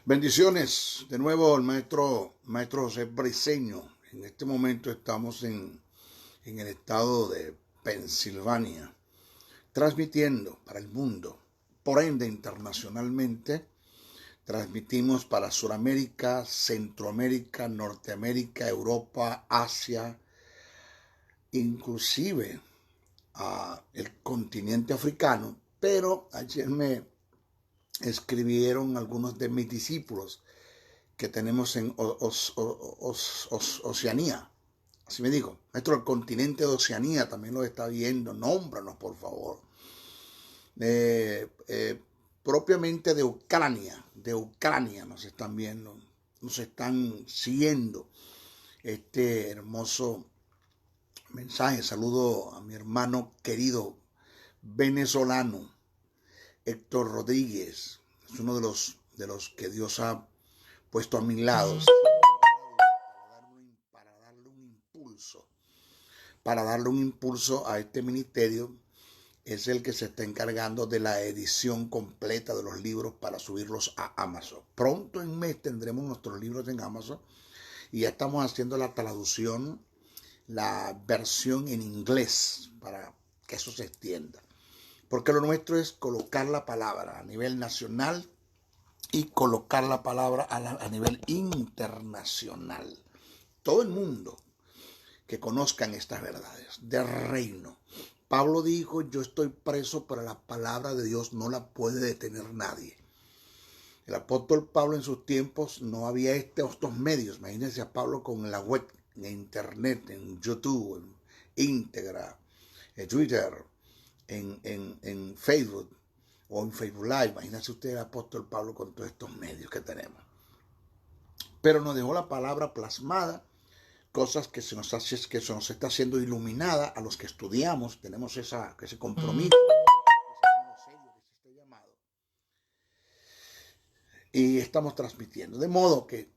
Bendiciones. De nuevo el maestro José Briceño. En este momento estamos en el estado de Pensilvania, transmitiendo para el mundo, por ende internacionalmente. Transmitimos para Sudamérica, Centroamérica, Norteamérica, Europa, Asia, inclusive el continente africano. Pero ayer me escribieron algunos de mis discípulos que tenemos en Oceanía. Así me dijo, maestro, el continente de Oceanía también lo está viendo. Nómbranos, por favor. Propiamente de Ucrania nos están viendo, nos están siguiendo este hermoso mensaje. Saludo a mi hermano querido venezolano, Héctor Rodríguez. Es uno de los que Dios ha puesto a mi lado para darle un impulso a este ministerio. Es el que se está encargando de la edición completa de los libros para subirlos a Amazon. Pronto en mes tendremos nuestros libros en Amazon y ya estamos haciendo la traducción, la versión en inglés para que eso se extienda. Porque lo nuestro es colocar la palabra a nivel nacional y colocar la palabra a nivel internacional. Todo el mundo que conozcan estas verdades del reino. Pablo dijo, yo estoy preso, pero la palabra de Dios no la puede detener nadie. El apóstol Pablo en sus tiempos no había estos medios. Imagínense a Pablo con la web, en internet, en YouTube, en Íntegra, en Twitter, en Facebook o en Facebook Live. Imagínense usted el apóstol Pablo con todos estos medios que tenemos. Pero nos dejó la palabra plasmada, cosas que se nos está haciendo iluminada a los que estudiamos, tenemos ese compromiso, ese llamado, y estamos transmitiendo. De modo que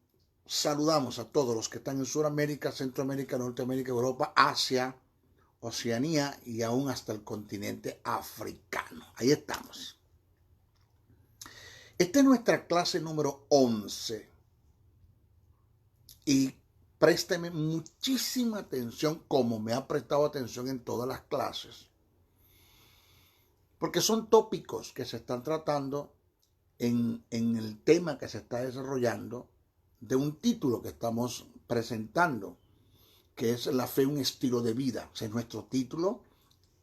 saludamos a todos los que están en Sudamérica, Centroamérica, Norteamérica, Europa, Asia, Oceanía y aún hasta el continente africano. Ahí estamos. Esta es nuestra clase número 11 y présteme muchísima atención, como me ha prestado atención en todas las clases, porque son tópicos que se están tratando en el tema que se está desarrollando de un título que estamos presentando, que es la fe, un estilo de vida. Ese es nuestro título,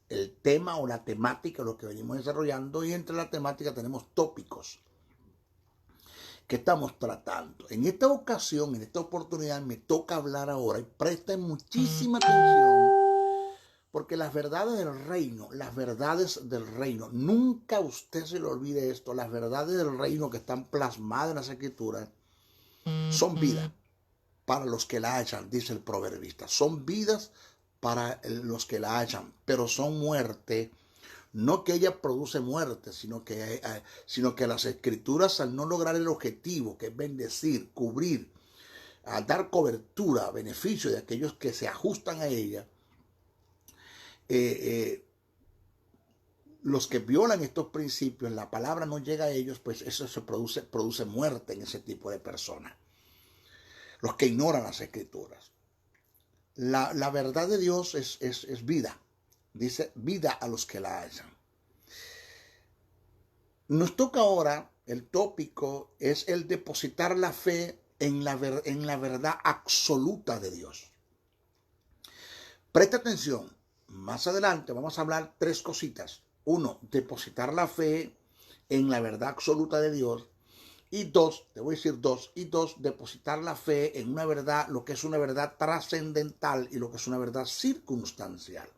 el tema o la temática, lo que venimos desarrollando, y entre la temática tenemos tópicos que estamos tratando. En esta ocasión, en esta oportunidad, me toca hablar ahora, y presten muchísima atención, porque las verdades del reino, nunca usted se le olvide esto, las verdades del reino que están plasmadas en las Escrituras son vida para los que la hallan, dice el proverbista. Son vidas para los que la hallan, pero son muerte. No que ella produce muerte, sino que las Escrituras, al no lograr el objetivo, que es bendecir, cubrir, a dar cobertura, a beneficio de aquellos que se ajustan a ella, los que violan estos principios, la palabra no llega a ellos, pues eso se produce muerte en ese tipo de personas. Los que ignoran las Escrituras. La verdad de Dios es vida. Dice, vida a los que la hallan. Nos toca ahora, el tópico es el depositar la fe en la verdad absoluta de Dios. Presta atención, más adelante vamos a hablar tres cositas. Uno, depositar la fe en la verdad absoluta de Dios. Y dos, te voy a decir dos, depositar la fe en una verdad, lo que es una verdad trascendental y lo que es una verdad circunstancial.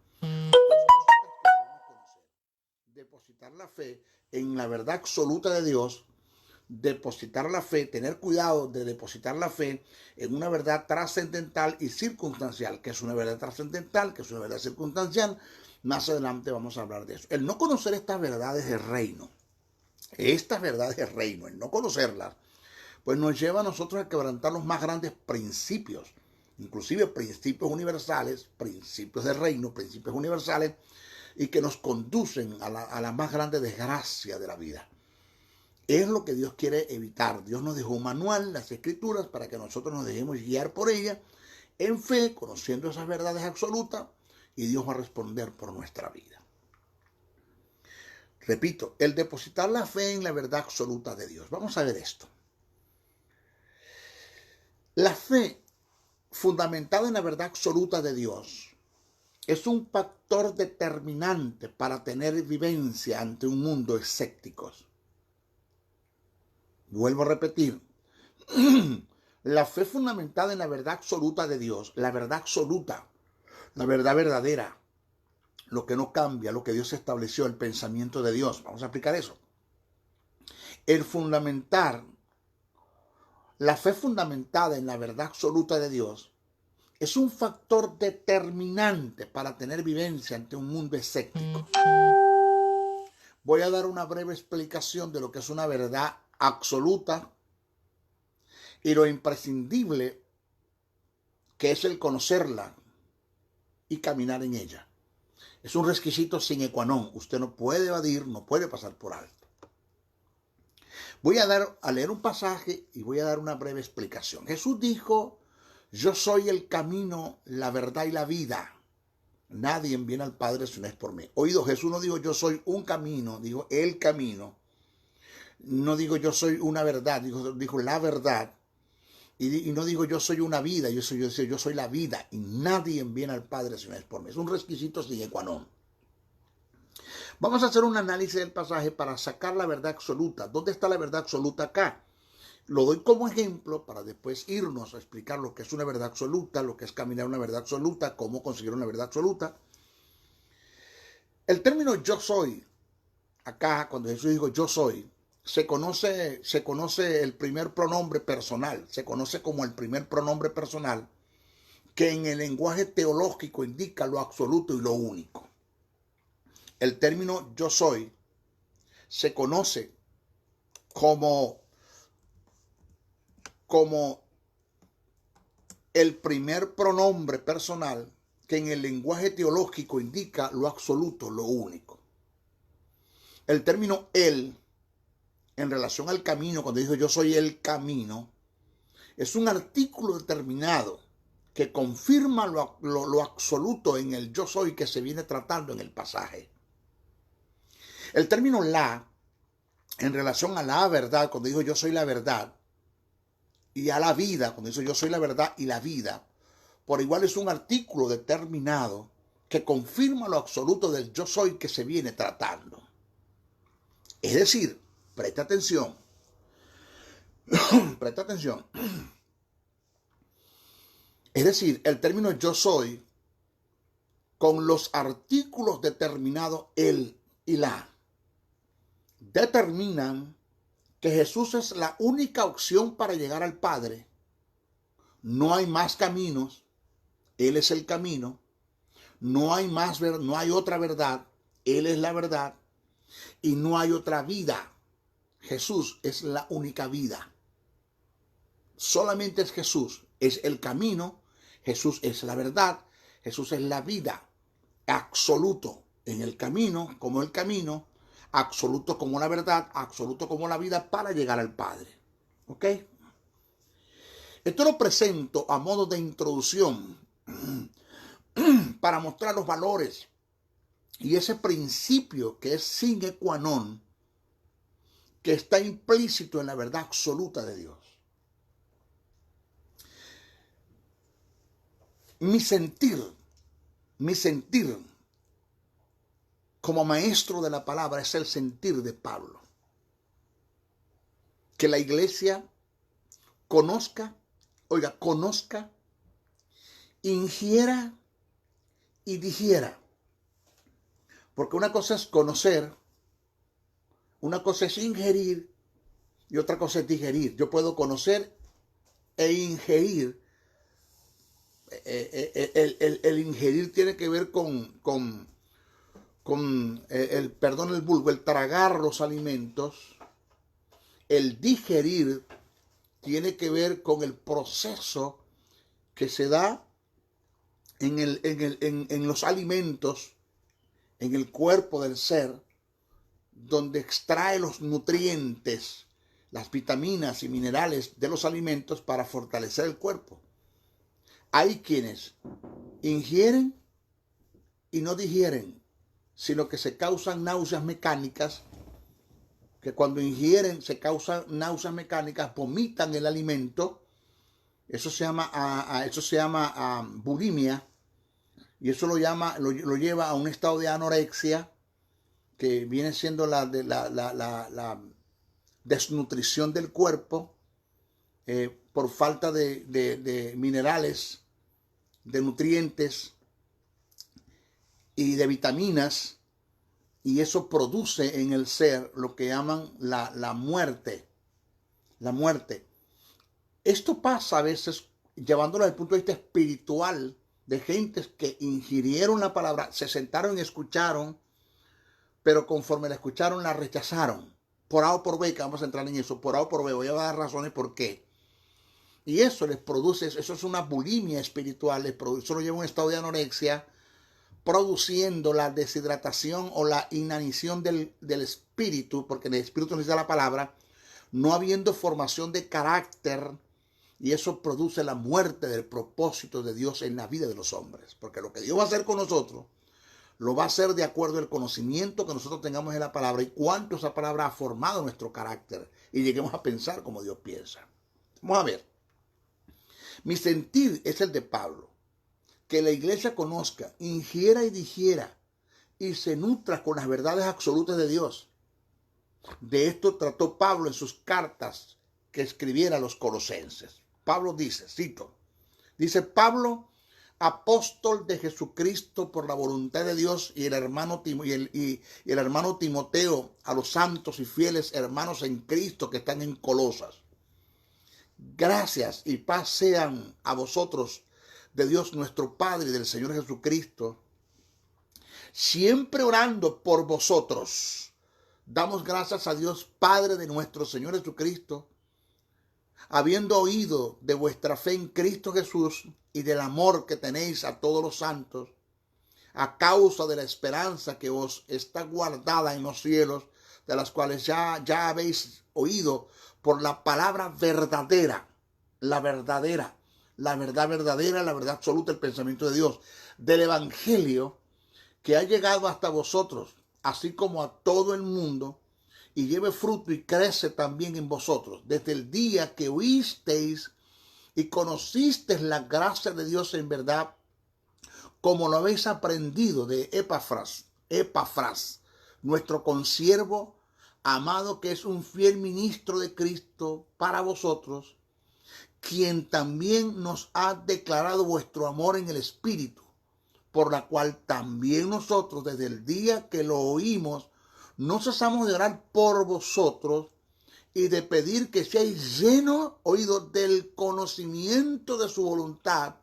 Depositar la fe en la verdad absoluta de Dios, depositar la fe, tener cuidado de depositar la fe en una verdad trascendental y circunstancial. Que es una verdad trascendental, que es una verdad circunstancial. Más adelante vamos a hablar de eso. El no conocer estas verdades del reino, el no conocerlas, pues nos lleva a nosotros a quebrantar los más grandes principios, inclusive principios universales, principios del reino, principios universales, y que nos conducen a la más grande desgracia de la vida. Es lo que Dios quiere evitar. Dios nos dejó un manual, las Escrituras, para que nosotros nos dejemos guiar por ella, en fe, conociendo esas verdades absolutas, y Dios va a responder por nuestra vida. Repito, el depositar la fe en la verdad absoluta de Dios. Vamos a ver esto. La fe fundamentada en la verdad absoluta de Dios es un factor determinante para tener vivencia ante un mundo escéptico. Vuelvo a repetir. La fe fundamentada en la verdad absoluta de Dios, la verdad absoluta, la verdad verdadera, lo que no cambia, lo que Dios estableció, el pensamiento de Dios. Vamos a aplicar eso. El fundamentar, la fe fundamentada en la verdad absoluta de Dios es un factor determinante para tener vivencia ante un mundo escéptico. Voy a dar una breve explicación de lo que es una verdad absoluta y lo imprescindible que es el conocerla y caminar en ella. Es un requisito sine qua non. Usted no puede evadir, no puede pasar por alto. Voy a leer un pasaje y voy a dar una breve explicación. Jesús dijo: yo soy el camino, la verdad y la vida. Nadie viene al Padre si no es por mí. Oído, Jesús no dijo yo soy un camino, dijo el camino. No digo yo soy una verdad, dijo la verdad. Y no digo yo soy una vida, yo soy la vida. Y nadie viene al Padre si no es por mí. Es un requisito sine qua non. Vamos a hacer un análisis del pasaje para sacar la verdad absoluta. ¿Dónde está la verdad absoluta acá? Lo doy como ejemplo para después irnos a explicar lo que es una verdad absoluta, lo que es caminar una verdad absoluta, cómo conseguir una verdad absoluta. El término yo soy, acá cuando Jesús dijo yo soy, se conoce el primer pronombre personal, se conoce como el primer pronombre personal, que en el lenguaje teológico indica lo absoluto y lo único. El término yo soy se conoce como el primer pronombre personal que en el lenguaje teológico indica lo absoluto, lo único. El término él, en relación al camino, cuando dijo yo soy el camino, es un artículo determinado que confirma lo absoluto en el yo soy que se viene tratando en el pasaje. El término la, en relación a la verdad, cuando dijo yo soy la verdad, y a la vida, cuando dice yo soy la verdad y la vida, por igual es un artículo determinado que confirma lo absoluto del yo soy que se viene tratando. Es decir, presta atención, presta atención. Es decir, el término yo soy, con los artículos determinados el y la, determinan que Jesús es la única opción para llegar al Padre. No hay más caminos, Él es el camino. No hay otra verdad, Él es la verdad. Y no hay otra vida. Jesús es la única vida. Solamente es Jesús, es el camino, Jesús es la verdad, Jesús es la vida. Absoluto en el camino, como el camino, absoluto como la verdad, absoluto como la vida para llegar al Padre. ¿Ok? Esto lo presento a modo de introducción para mostrar los valores y ese principio que es sine qua non, que está implícito en la verdad absoluta de Dios. Mi sentir como maestro de la palabra es el sentir de Pablo. Que la iglesia conozca, ingiera y digiera. Porque una cosa es conocer, una cosa es ingerir y otra cosa es digerir. Yo puedo conocer e ingerir. El ingerir tiene que ver con el tragar los alimentos. El digerir tiene que ver con el proceso que se da en los alimentos, en el cuerpo del ser, donde extrae los nutrientes, las vitaminas y minerales de los alimentos para fortalecer el cuerpo. Hay quienes ingieren y no digieren, sino que se causan náuseas mecánicas, que cuando ingieren se causan náuseas mecánicas, vomitan el alimento. Eso se llama bulimia, y eso lo lleva a un estado de anorexia, que viene siendo la desnutrición del cuerpo por falta de minerales, de nutrientes y de vitaminas, y eso produce en el ser lo que llaman la muerte. La muerte. Esto pasa a veces llevándolo desde el punto de vista espiritual, de gentes que ingirieron la palabra, se sentaron y escucharon, pero conforme la escucharon la rechazaron. Por A o por B, que vamos a entrar en eso, por A o por B, voy a dar razones por qué. Y eso les produce, eso es una bulimia espiritual, eso lo lleva a un estado de anorexia, produciendo la deshidratación o la inanición del espíritu, porque en el espíritu nos dice la palabra, no habiendo formación de carácter, y eso produce la muerte del propósito de Dios en la vida de los hombres. Porque lo que Dios va a hacer con nosotros, lo va a hacer de acuerdo al conocimiento que nosotros tengamos en la palabra y cuánto esa palabra ha formado nuestro carácter y lleguemos a pensar como Dios piensa. Vamos a ver. Mi sentir es el de Pablo. Que la iglesia conozca, ingiera y digiera y se nutra con las verdades absolutas de Dios. De esto trató Pablo en sus cartas que escribiera a los colosenses. Pablo dice, cito, dice Pablo, apóstol de Jesucristo por la voluntad de Dios, y el hermano Timoteo, a los santos y fieles hermanos en Cristo que están en Colosas. Gracias y paz sean a vosotros de Dios nuestro Padre y del Señor Jesucristo, siempre orando por vosotros. Damos gracias a Dios Padre de nuestro Señor Jesucristo, habiendo oído de vuestra fe en Cristo Jesús y del amor que tenéis a todos los santos, a causa de la esperanza que os está guardada en los cielos, de las cuales ya habéis oído por la palabra verdadera, la verdad verdadera, la verdad absoluta, el pensamiento de Dios, del Evangelio que ha llegado hasta vosotros, así como a todo el mundo, y lleve fruto y crece también en vosotros, desde el día que oísteis y conocisteis la gracia de Dios en verdad, como lo habéis aprendido de Epafras, nuestro consiervo amado, que es un fiel ministro de Cristo para vosotros, quien también nos ha declarado vuestro amor en el Espíritu, por la cual también nosotros desde el día que lo oímos no cesamos de orar por vosotros y de pedir que seáis llenos, oídos, del conocimiento de su voluntad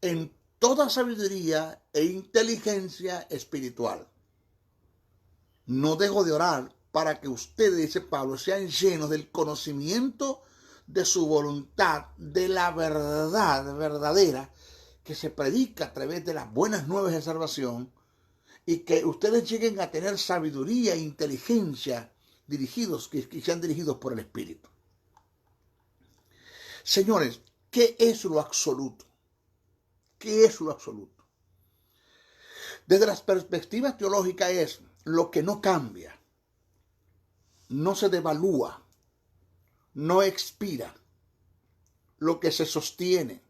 en toda sabiduría e inteligencia espiritual. No dejo de orar para que ustedes, dice Pablo, sean llenos del conocimiento de su voluntad, de la verdad verdadera que se predica a través de las buenas nuevas de salvación, y que ustedes lleguen a tener sabiduría e inteligencia que sean dirigidos por el Espíritu. Señores, ¿qué es lo absoluto? ¿Qué es lo absoluto? Desde la perspectiva teológica es lo que no cambia, no se devalúa, no expira, lo que se sostiene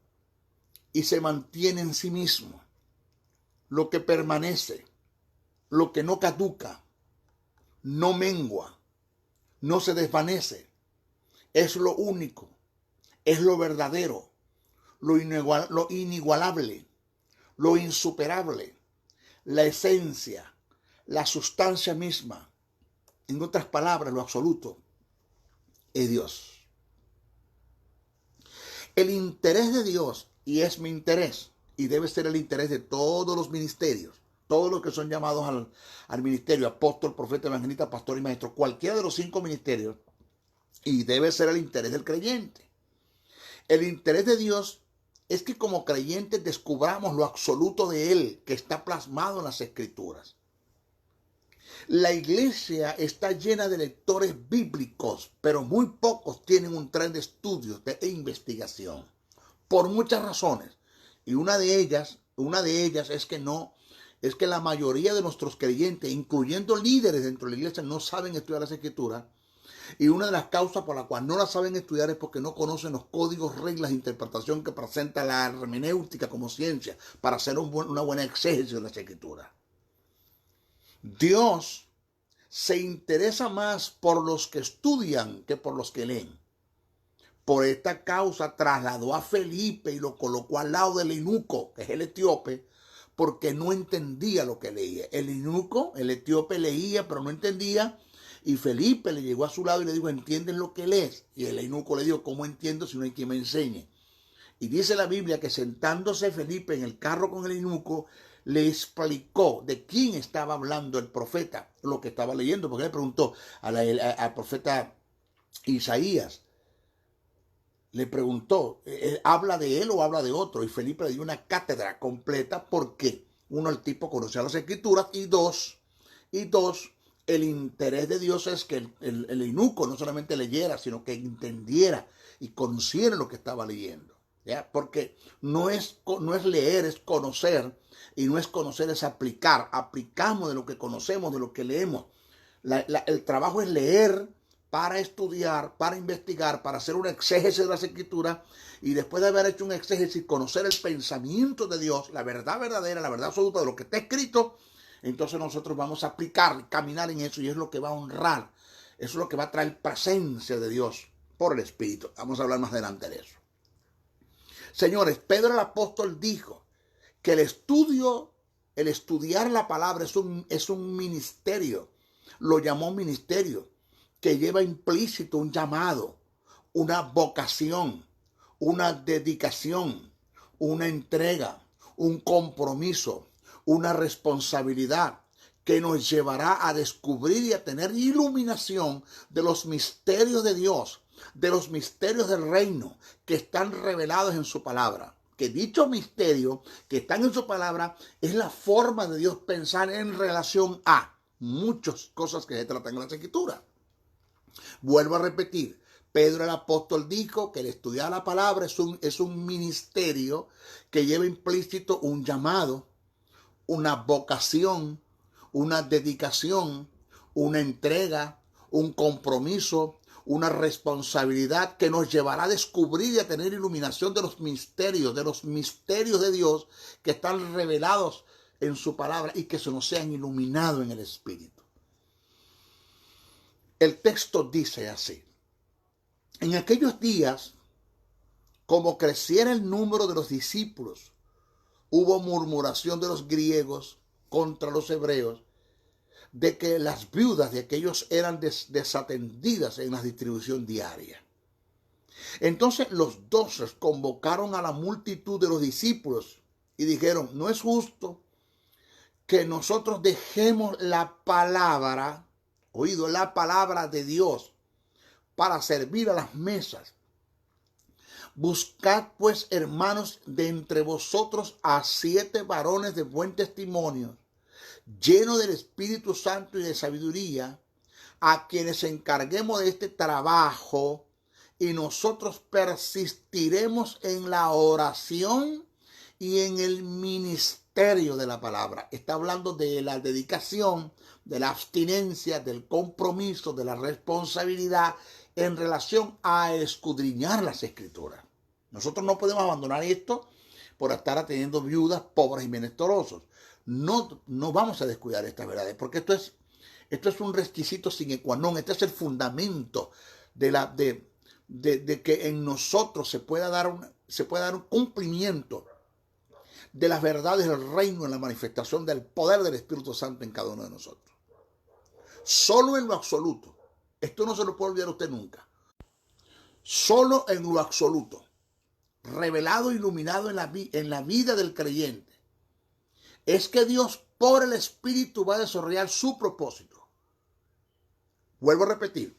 y se mantiene en sí mismo, lo que permanece, lo que no caduca, no mengua, no se desvanece, es lo único, es lo verdadero, lo inigualable, lo insuperable, la esencia, la sustancia misma. En otras palabras, lo absoluto es Dios. El interés de Dios, y es mi interés, y debe ser el interés de todos los ministerios, todos los que son llamados al ministerio, apóstol, profeta, evangelista, pastor y maestro, cualquiera de los 5 ministerios, y debe ser el interés del creyente. El interés de Dios es que como creyentes descubramos lo absoluto de Él, que está plasmado en las Escrituras. La iglesia está llena de lectores bíblicos, pero muy pocos tienen un tren de estudios e investigación, por muchas razones. Y una de ellas es que la mayoría de nuestros creyentes, incluyendo líderes dentro de la iglesia, no saben estudiar las escrituras. Y una de las causas por la cual no la saben estudiar es porque no conocen los códigos, reglas de interpretación que presenta la hermenéutica como ciencia para hacer una buena exégesis de las escrituras. Dios se interesa más por los que estudian que por los que leen. Por esta causa trasladó a Felipe y lo colocó al lado del eunuco, que es el etíope, porque no entendía lo que leía. El eunuco, el etíope, leía, pero no entendía. Y Felipe le llegó a su lado y le dijo, ¿entiendes lo que lees? Y el eunuco le dijo, ¿cómo entiendo si no hay quien me enseñe? Y dice la Biblia que sentándose Felipe en el carro con el eunuco, le explicó de quién estaba hablando el profeta, lo que estaba leyendo, porque le preguntó al profeta Isaías, le preguntó, ¿habla de él o habla de otro? Y Felipe le dio una cátedra completa porque, uno, el tipo conocía las escrituras, y dos, el interés de Dios es que el eunuco no solamente leyera, sino que entendiera y conociera lo que estaba leyendo. ¿Ya? Porque no es leer, es conocer, y no es conocer, es aplicar. Aplicamos de lo que conocemos, de lo que leemos. El trabajo es leer para estudiar, para investigar, para hacer un exégesis de las escrituras, y después de haber hecho un exégesis, conocer el pensamiento de Dios, la verdad verdadera, la verdad absoluta de lo que está escrito. Entonces nosotros vamos a aplicar, caminar en eso, y es lo que va a honrar, eso es lo que va a traer presencia de Dios por el Espíritu. Vamos a hablar más adelante de eso. Señores, Pedro el apóstol dijo que el estudiar la palabra es un ministerio. Lo llamó ministerio, que lleva implícito un llamado, una vocación, una dedicación, una entrega, un compromiso, una responsabilidad que nos llevará a descubrir y a tener iluminación de los misterios de Dios, de los misterios del reino que están revelados en su palabra. Que dicho misterio que están en su palabra es la forma de Dios pensar en relación a muchas cosas que se tratan en las escrituras. Vuelvo a repetir, Pedro el apóstol dijo que el estudiar la palabra es un ministerio que lleva implícito un llamado, una vocación, una dedicación, una entrega, un compromiso, una responsabilidad que nos llevará a descubrir y a tener iluminación de los misterios de Dios que están revelados en su palabra y que se nos sean iluminados en el Espíritu. El texto dice así: en aquellos días, como creciera el número de los discípulos, hubo murmuración de los griegos contra los hebreos de que las viudas de aquellos eran desatendidas en la distribución diaria. Entonces los 12 convocaron a la multitud de los discípulos y dijeron, no es justo que nosotros dejemos la palabra, la palabra de Dios, para servir a las mesas. Buscad pues, hermanos, de entre vosotros a 7 varones de buen testimonio, llenos del Espíritu Santo y de sabiduría, a quienes encarguemos de este trabajo, y nosotros persistiremos en la oración y en el ministerio de la palabra. Está hablando de la dedicación, de la abstinencia, del compromiso, de la responsabilidad en relación a escudriñar las escrituras. Nosotros no podemos abandonar esto por estar atendiendo viudas, pobres y menesterosos. No vamos a descuidar estas verdades, porque esto es un requisito sine qua non. Este es el fundamento de que en nosotros se pueda dar un cumplimiento de las verdades del reino en la manifestación del poder del Espíritu Santo en cada uno de nosotros. Solo en lo absoluto. Esto no se lo puede olvidar a usted nunca. Solo en lo absoluto, revelado, iluminado en la vida del creyente, es que Dios por el Espíritu va a desarrollar su propósito. Vuelvo a repetir,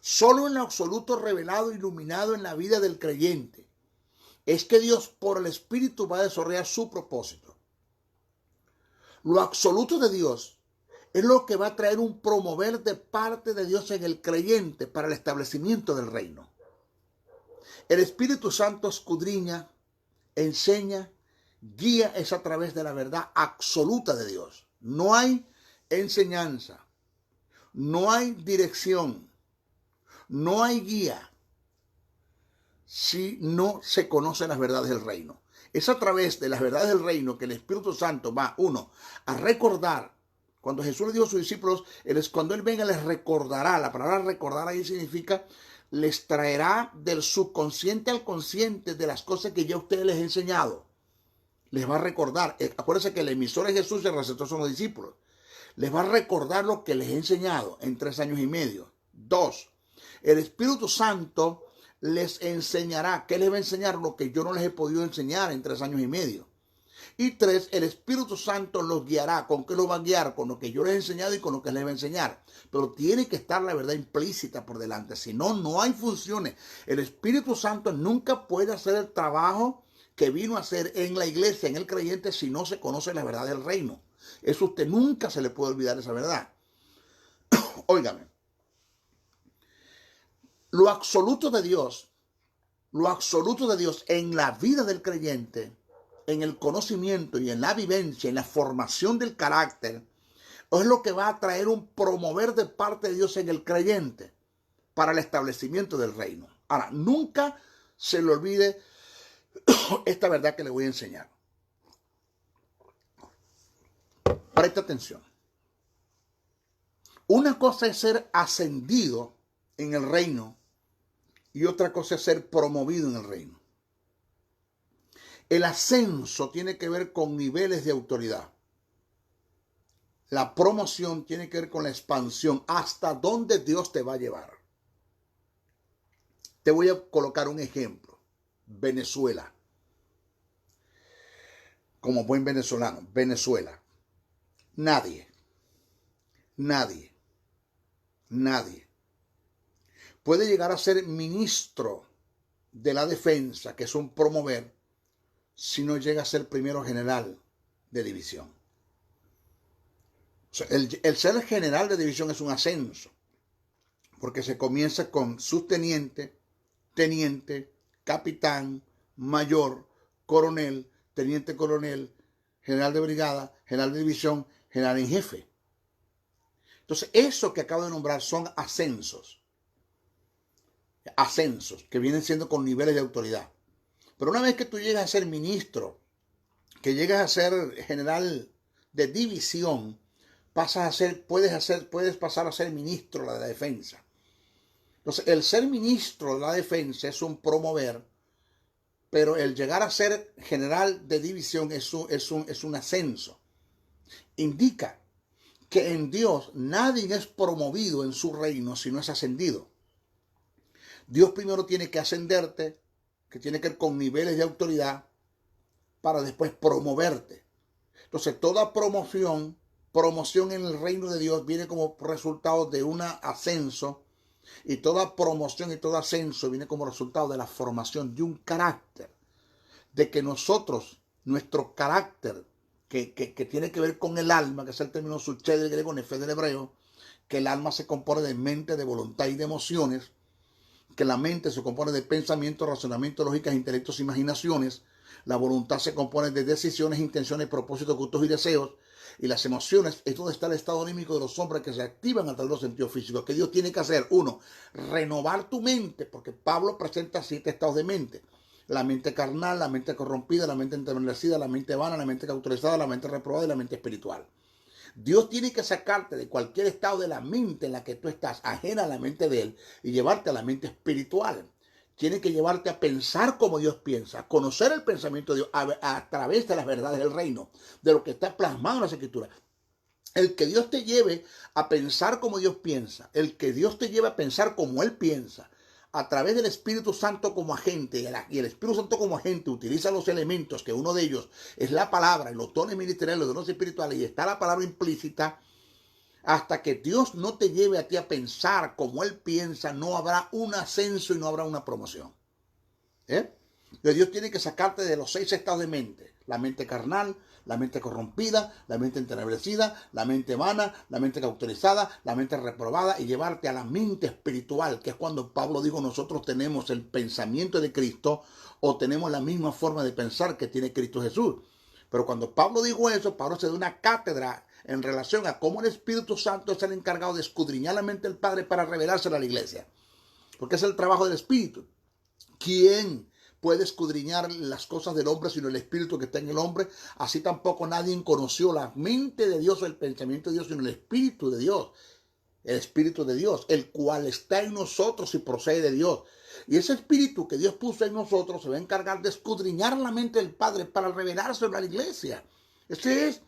solo en lo absoluto, revelado, iluminado en la vida del creyente, es que Dios por el Espíritu va a desarrollar su propósito. Lo absoluto de Dios es lo que va a traer un promover de parte de Dios en el creyente para el establecimiento del reino. El Espíritu Santo escudriña, enseña, guía es a través de la verdad absoluta de Dios. No hay enseñanza, no hay dirección, no hay guía si no se conocen las verdades del reino. Es a través de las verdades del reino que el Espíritu Santo va, uno, a recordar. Cuando Jesús le dijo a sus discípulos, cuando Él venga les recordará. La palabra recordar ahí significa les traerá del subconsciente al consciente de las cosas que ya ustedes les he enseñado. Les va a recordar. Acuérdense que el emisor es Jesús y el receptor son los discípulos. Les va a recordar lo que les he enseñado en 3 años y medio. 2. El Espíritu Santo les enseñará. ¿Qué les va a enseñar? Lo que yo no les he podido enseñar en 3 años y medio. Y 3, el Espíritu Santo los guiará. ¿Con qué los va a guiar? Con lo que yo les he enseñado y con lo que les va a enseñar. Pero tiene que estar la verdad implícita por delante. Si no, no hay funciones. El Espíritu Santo nunca puede hacer el trabajo que vino a hacer en la iglesia, en el creyente, si no se conoce la verdad del reino. Eso usted nunca se le puede olvidar esa verdad. Óigame. Lo absoluto de Dios en la vida del creyente, en el conocimiento y en la vivencia, en la formación del carácter, es lo que va a traer un promover de parte de Dios en el creyente para el establecimiento del reino. Ahora, nunca se le olvide esta verdad que le voy a enseñar. Presta atención. Una cosa es ser ascendido en el reino y otra cosa es ser promovido en el reino. El ascenso tiene que ver con niveles de autoridad. La promoción tiene que ver con la expansión, hasta dónde Dios te va a llevar. Te voy a colocar un ejemplo. Venezuela. Como buen venezolano, Venezuela. Nadie puede llegar a ser ministro de la defensa, que es un promover, si no llega a ser primero general de división. O sea, el ser general de división es un ascenso, porque se comienza con subteniente, teniente, capitán, mayor, coronel, teniente coronel, general de brigada, general de división, general en jefe. Entonces, eso que acabo de nombrar son ascensos que vienen siendo con niveles de autoridad. Pero una vez que tú llegas a ser ministro, que llegas a ser general de división, puedes pasar a ser ministro de la defensa. Entonces, el ser ministro de la defensa es un promover, pero el llegar a ser general de división es un ascenso. Indica que en Dios nadie es promovido en su reino si no es ascendido. Dios primero tiene que ascenderte, que tiene que ver con niveles de autoridad, para después promoverte. Entonces, toda promoción en el reino de Dios viene como resultado de un ascenso, y toda promoción y todo ascenso viene como resultado de la formación de un carácter, de que nuestro carácter, que tiene que ver con el alma, que es el término suché del griego, nefé del hebreo, que el alma se compone de mente, de voluntad y de emociones, que la mente se compone de pensamiento, razonamiento, lógicas, intelectos, imaginaciones. La voluntad se compone de decisiones, intenciones, propósitos, gustos y deseos. Y las emociones es donde está el estado anímico de los hombres que se activan a través de los sentidos físicos. ¿Qué Dios tiene que hacer? 1, renovar tu mente, porque Pablo presenta 7 estados de mente. La mente carnal, la mente corrompida, la mente enternecida, la mente vana, la mente cauterizada, la mente reprobada y la mente espiritual. Dios tiene que sacarte de cualquier estado de la mente en la que tú estás, ajena a la mente de Él, y llevarte a la mente espiritual. Tiene que llevarte a pensar como Dios piensa, a conocer el pensamiento de Dios a través de las verdades del reino, de lo que está plasmado en las Escrituras. El que Dios te lleve a pensar como Dios piensa, el que Dios te lleve a pensar como Él piensa, a través del Espíritu Santo como agente, y el Espíritu Santo como agente utiliza los elementos, que uno de ellos es la palabra, y los dones ministeriales, los dones espirituales, y está la palabra implícita. Hasta que Dios no te lleve a ti a pensar como Él piensa, no habrá un ascenso y no habrá una promoción. Dios tiene que sacarte de los 6 estados de mente. La mente carnal, la mente corrompida, la mente entenebrecida, la mente vana, la mente cauterizada, la mente reprobada, y llevarte a la mente espiritual, que es cuando Pablo dijo: nosotros tenemos el pensamiento de Cristo, o tenemos la misma forma de pensar que tiene Cristo Jesús. Pero cuando Pablo dijo eso, Pablo se dio una cátedra en relación a cómo el Espíritu Santo es el encargado de escudriñar la mente del Padre para revelársela a la iglesia. Porque es el trabajo del Espíritu. ¿Quién puede escudriñar las cosas del hombre sino el Espíritu que está en el hombre? Así tampoco nadie conoció la mente de Dios o el pensamiento de Dios sino el Espíritu de Dios. El Espíritu de Dios, el cual está en nosotros y procede de Dios. Y ese Espíritu que Dios puso en nosotros se va a encargar de escudriñar la mente del Padre para revelárselo a la iglesia. Ese es,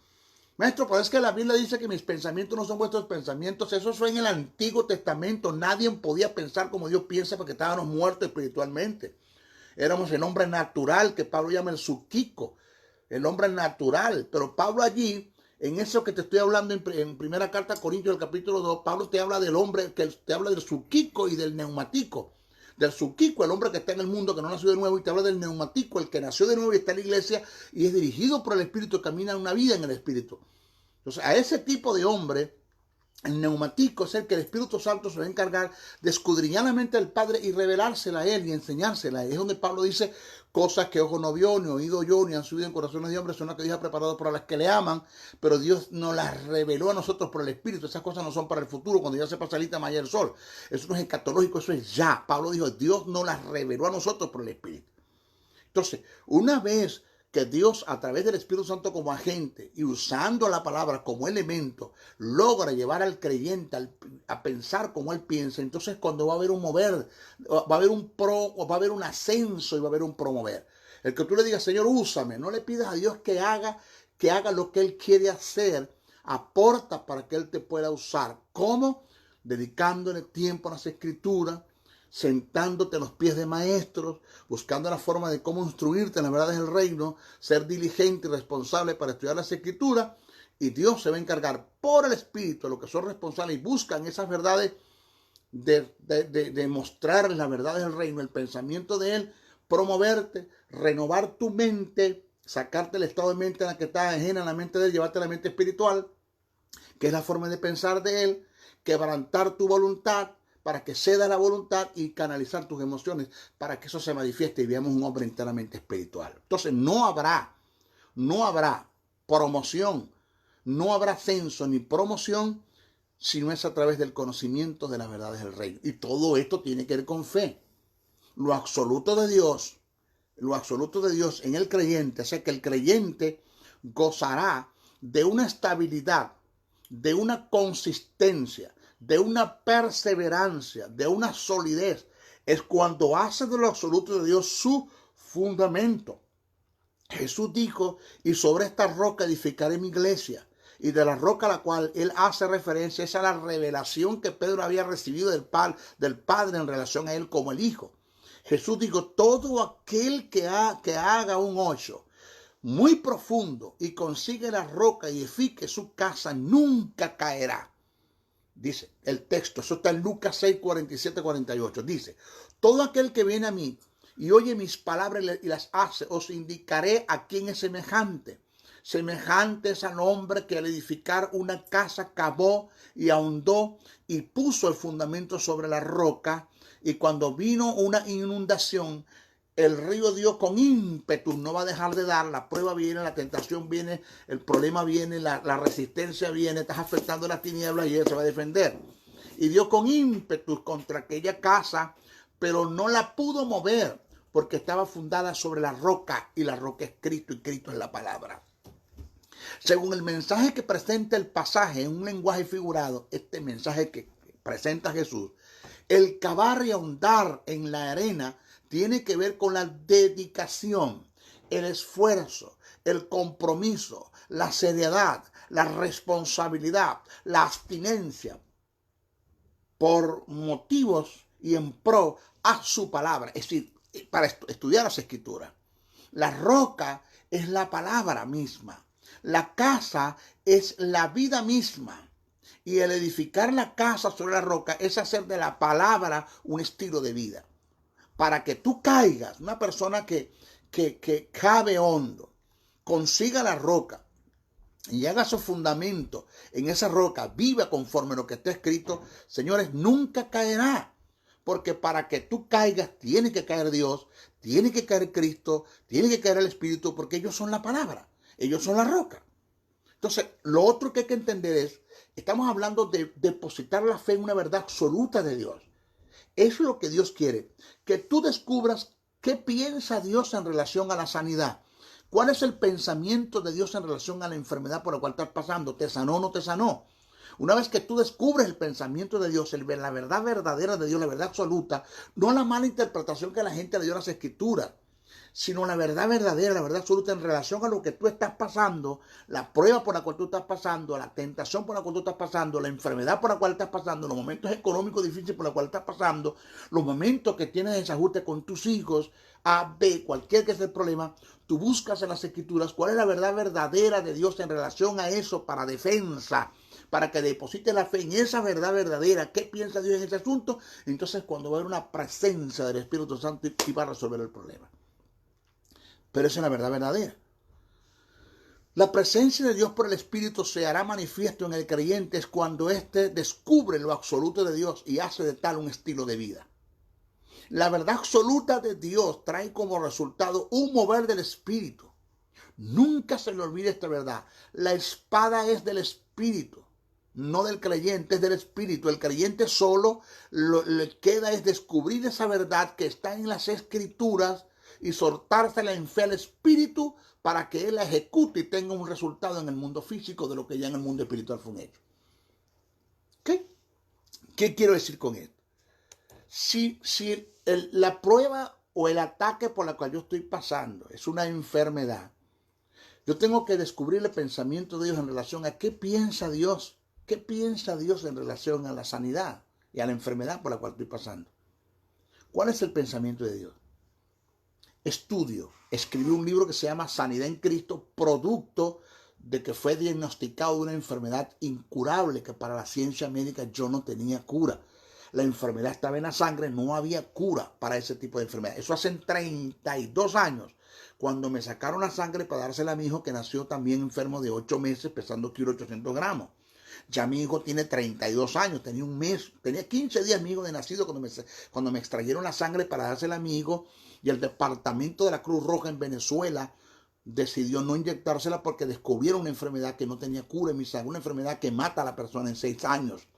maestro, pero es que la Biblia dice que mis pensamientos no son vuestros pensamientos. Eso fue en el Antiguo Testamento. Nadie podía pensar como Dios piensa porque estábamos muertos espiritualmente. Éramos el hombre natural, que Pablo llama el psúquico, el hombre natural. Pero Pablo allí, en eso que te estoy hablando en primera carta a Corintios, el capítulo 2, Pablo te habla del hombre, que te habla del psúquico y del neumatico. Del psúquico, el hombre que está en el mundo, que no nació de nuevo, y te habla del neumatico, el que nació de nuevo y está en la iglesia y es dirigido por el Espíritu, camina una vida en el Espíritu. Entonces, a ese tipo de hombre, el neumatico es el que el Espíritu Santo se va a encargar de escudriñar la mente del Padre y revelársela a él y enseñársela. Es donde Pablo dice: cosas que ojo no vio, ni oído yo, ni han subido en corazones de hombres, son las que Dios ha preparado para las que le aman, pero Dios nos las reveló a nosotros por el Espíritu. Esas cosas no son para el futuro, cuando ya se pasa el mañana el sol. Eso no es escatológico, eso es ya. Pablo dijo: Dios nos las reveló a nosotros por el Espíritu. Entonces, una vez que Dios, a través del Espíritu Santo como agente y usando la palabra como elemento, logra llevar al creyente a pensar como él piensa, entonces cuando va a haber un mover, va a haber va a haber un ascenso y va a haber un promover. El que tú le digas: Señor, úsame, no le pidas a Dios que haga lo que él quiere hacer, aporta para que él te pueda usar. ¿Cómo? Dedicándole tiempo a las Escrituras, sentándote a los pies de maestros, buscando la forma de cómo instruirte en las verdades del reino, ser diligente y responsable para estudiar las Escrituras, y Dios se va a encargar por el Espíritu a los que son responsables y buscan esas verdades de mostrar las verdades del reino, el pensamiento de Él, promoverte, renovar tu mente, sacarte el estado de mente en la que estás ajena a la mente de Él, llevarte a la mente espiritual, que es la forma de pensar de Él, quebrantar tu voluntad, para que ceda la voluntad y canalizar tus emociones, para que eso se manifieste y veamos un hombre enteramente espiritual. Entonces no habrá promoción, no habrá ascenso ni promoción si no es a través del conocimiento de las verdades del reino. Y todo esto tiene que ver con fe. Lo absoluto de Dios en el creyente, o sea que el creyente gozará de una estabilidad, de una consistencia, de una perseverancia, de una solidez. Es cuando hace de lo absoluto de Dios su fundamento. Jesús dijo: y sobre esta roca edificaré mi iglesia. Y de la roca a la cual él hace referencia es a la revelación que Pedro había recibido del Padre en relación a él como el Hijo. Jesús dijo: todo aquel que haga un hoyo muy profundo y consigue la roca y edifique su casa, nunca caerá. Dice el texto, eso está en Lucas 6, 47, 48. Dice: todo aquel que viene a mí y oye mis palabras y las hace, os indicaré a quién es semejante. Semejante es al hombre que al edificar una casa cavó y ahondó y puso el fundamento sobre la roca. Y cuando vino una inundación, el río dio con ímpetu, no va a dejar de dar, la prueba viene, la tentación viene, el problema viene, la resistencia viene, estás afectando las tinieblas y él se va a defender. Y dio con ímpetu contra aquella casa, pero no la pudo mover porque estaba fundada sobre la roca, y la roca es Cristo y Cristo es la palabra. Según el mensaje que presenta el pasaje en un lenguaje figurado, este mensaje que presenta Jesús, el cavar y ahondar en la arena tiene que ver con la dedicación, el esfuerzo, el compromiso, la seriedad, la responsabilidad, la abstinencia por motivos y en pro a su palabra, es decir, para estudiar las Escrituras. La roca es la palabra misma, la casa es la vida misma. Y el edificar la casa sobre la roca es hacer de la palabra un estilo de vida. para que tú caigas, una persona que cabe hondo, consiga la roca y haga su fundamento en esa roca, viva conforme a lo que está escrito, señores, nunca caerá. Porque para que tú caigas, tiene que caer Dios, tiene que caer Cristo, tiene que caer el Espíritu, porque ellos son la palabra, ellos son la roca. Entonces, lo otro que hay que entender es, estamos hablando de depositar la fe en una verdad absoluta de Dios. Eso es lo que Dios quiere, que tú descubras qué piensa Dios en relación a la sanidad. ¿Cuál es el pensamiento de Dios en relación a la enfermedad por la cual estás pasando? ¿Te sanó o no te sanó? Una vez que tú descubres el pensamiento de Dios, la verdad verdadera de Dios, la verdad absoluta, no la mala interpretación que la gente le dio a las escrituras, sino la verdad verdadera, la verdad absoluta en relación a lo que tú estás pasando, la prueba por la cual tú estás pasando, la tentación por la cual tú estás pasando, la enfermedad por la cual estás pasando, los momentos económicos difíciles por los cuales estás pasando, los momentos que tienes desajuste con tus hijos, A, B, cualquier que sea el problema, tú buscas en las escrituras cuál es la verdad verdadera de Dios en relación a eso para defensa, para que deposites la fe en esa verdad verdadera. ¿Qué piensa Dios en ese asunto? Entonces cuando va a haber una presencia del Espíritu Santo y va a resolver el problema. Pero esa es la verdad verdadera. La presencia de Dios por el Espíritu se hará manifiesto en el creyente es cuando éste descubre lo absoluto de Dios y hace de tal un estilo de vida. La verdad absoluta de Dios trae como resultado un mover del Espíritu. Nunca se le olvide esta verdad. La espada es del Espíritu, no del creyente, es del Espíritu. El creyente solo le queda es descubrir esa verdad que está en las Escrituras y soltársela en fe al Espíritu para que Él la ejecute y tenga un resultado en el mundo físico de lo que ya en el mundo espiritual fue un hecho. ¿Qué quiero decir con esto? Si la prueba o el ataque por la cual yo estoy pasando es una enfermedad, yo tengo que descubrir el pensamiento de Dios en relación a qué piensa Dios. ¿Qué piensa Dios en relación a la sanidad y a la enfermedad por la cual estoy pasando? ¿Cuál es el pensamiento de Dios? Estudio. Escribí un libro que se llama Sanidad en Cristo, producto de que fue diagnosticado de una enfermedad incurable que para la ciencia médica yo no tenía cura. La enfermedad estaba en la sangre, no había cura para ese tipo de enfermedad. Eso hace 32 años, cuando me sacaron la sangre para dársela a mi hijo que nació también enfermo de 8 meses, pesando 1,8 kg. Ya mi hijo tiene 32 años, tenía un mes, tenía 15 días mi hijo de nacido cuando me extrajeron la sangre para dársela a mi hijo, y el departamento de la Cruz Roja en Venezuela decidió no inyectársela porque descubrieron una enfermedad que no tenía cura en mi sangre, una enfermedad que mata a la persona en 6 años.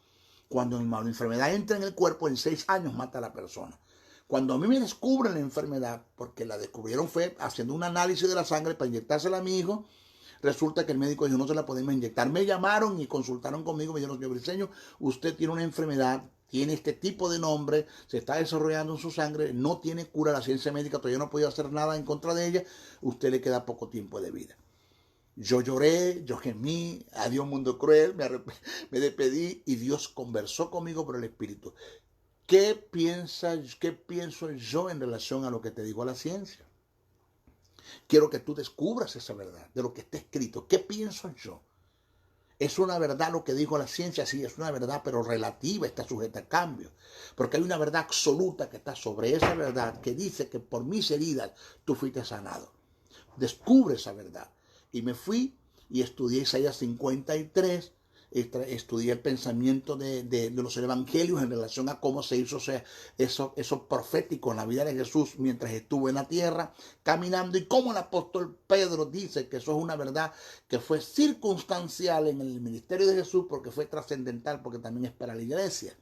Cuando la enfermedad entra en el cuerpo, en 6 años mata a la persona. Cuando a mí me descubren la enfermedad, porque la descubrieron fue haciendo un análisis de la sangre para inyectársela a mi hijo, resulta que el médico dijo, no se la podemos inyectar. Me llamaron y consultaron conmigo, me dijeron, señor Briceño, usted tiene una enfermedad, tiene este tipo de nombre, se está desarrollando en su sangre, no tiene cura, la ciencia médica todavía no ha podido hacer nada en contra de ella, usted le queda poco tiempo de vida. Yo lloré, yo gemí, adiós mundo cruel, me despedí y Dios conversó conmigo por el Espíritu. ¿Qué pienso yo en relación a lo que te digo a la ciencia? Quiero que tú descubras esa verdad de lo que está escrito. ¿Qué pienso yo? ¿Es una verdad lo que dijo la ciencia? Sí, es una verdad, pero relativa, está sujeta a cambio. Porque hay una verdad absoluta que está sobre esa verdad que dice que por mis heridas tú fuiste sanado. Descubre esa verdad. Y me fui y estudié Isaías 53, estudié el pensamiento de los evangelios en relación a cómo se hizo eso profético en la vida de Jesús mientras estuvo en la tierra caminando, y cómo el apóstol Pedro dice que eso es una verdad que fue circunstancial en el ministerio de Jesús, porque fue trascendental, porque también es para la iglesia,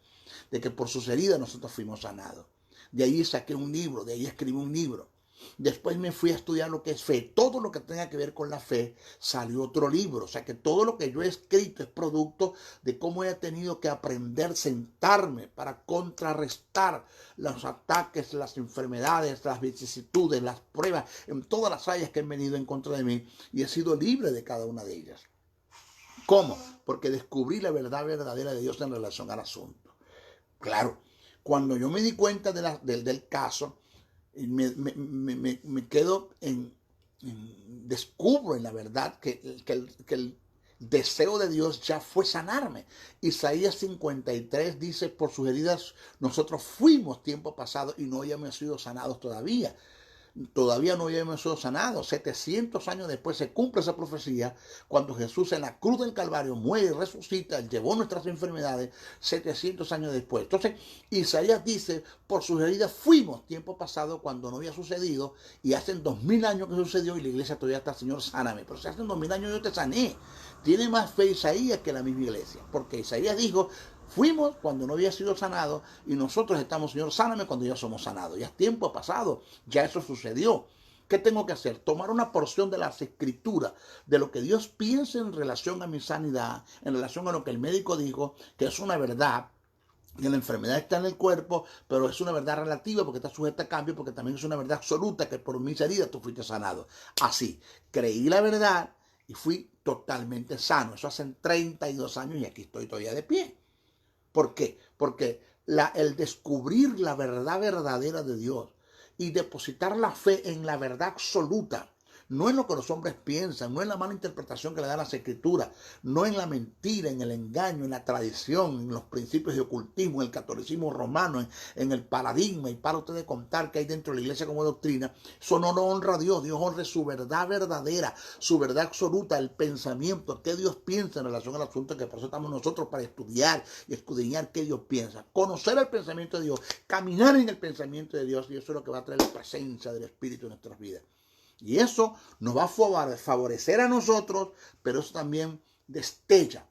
de que por sus heridas nosotros fuimos sanados. De ahí saqué un libro, de ahí escribí un libro. Después me fui a estudiar lo que es fe. Todo lo que tenga que ver con la fe salió otro libro. O sea que todo lo que yo he escrito es producto de cómo he tenido que aprender, sentarme para contrarrestar los ataques, las enfermedades, las vicisitudes, las pruebas, en todas las áreas que han venido en contra de mí, y he sido libre de cada una de ellas. ¿Cómo? Porque descubrí la verdad verdadera de Dios en relación al asunto. Claro, cuando yo me di cuenta del caso, me quedo descubro en la verdad que deseo de Dios ya fue sanarme. Isaías 53 dice, por sus heridas nosotros fuimos tiempo pasado y no habíamos sido sanados todavía. Todavía no habíamos sido sanados. 700 años después se cumple esa profecía, cuando Jesús en la cruz del Calvario muere y resucita, llevó nuestras enfermedades 700 años después. Entonces Isaías dice, por sus heridas fuimos tiempo pasado cuando no había sucedido, y hace 2000 años que sucedió y la iglesia todavía está, Señor, sáname. Pero si hace 2000 años yo te sané. Tiene más fe Isaías que la misma iglesia, porque Isaías dijo, fuimos cuando no había sido sanado y nosotros estamos, Señor, sáname cuando ya somos sanados. Ya es tiempo pasado, ya eso sucedió. ¿Qué tengo que hacer? Tomar una porción de las escrituras, de lo que Dios piensa en relación a mi sanidad, en relación a lo que el médico dijo, que es una verdad, que la enfermedad está en el cuerpo, pero es una verdad relativa porque está sujeta a cambio, porque también es una verdad absoluta que por mis heridas tú fuiste sanado. Así, creí la verdad y fui totalmente sano. Eso hace 32 años y aquí estoy todavía de pie. ¿Por qué? Porque el descubrir la verdad verdadera de Dios y depositar la fe en la verdad absoluta, no en lo que los hombres piensan, no en la mala interpretación que le dan las escrituras, no en la mentira, en el engaño, en la tradición, en los principios de ocultismo, en el catolicismo romano, en el paradigma, y para usted de contar que hay dentro de la iglesia como doctrina. Eso no honra a Dios. Dios honra su verdad verdadera, su verdad absoluta, el pensamiento, qué Dios piensa en relación al asunto, que por eso estamos nosotros, para estudiar y escudriñar qué Dios piensa, conocer el pensamiento de Dios, caminar en el pensamiento de Dios, y eso es lo que va a traer la presencia del Espíritu en nuestras vidas. Y eso nos va a favorecer a nosotros, pero eso también destella,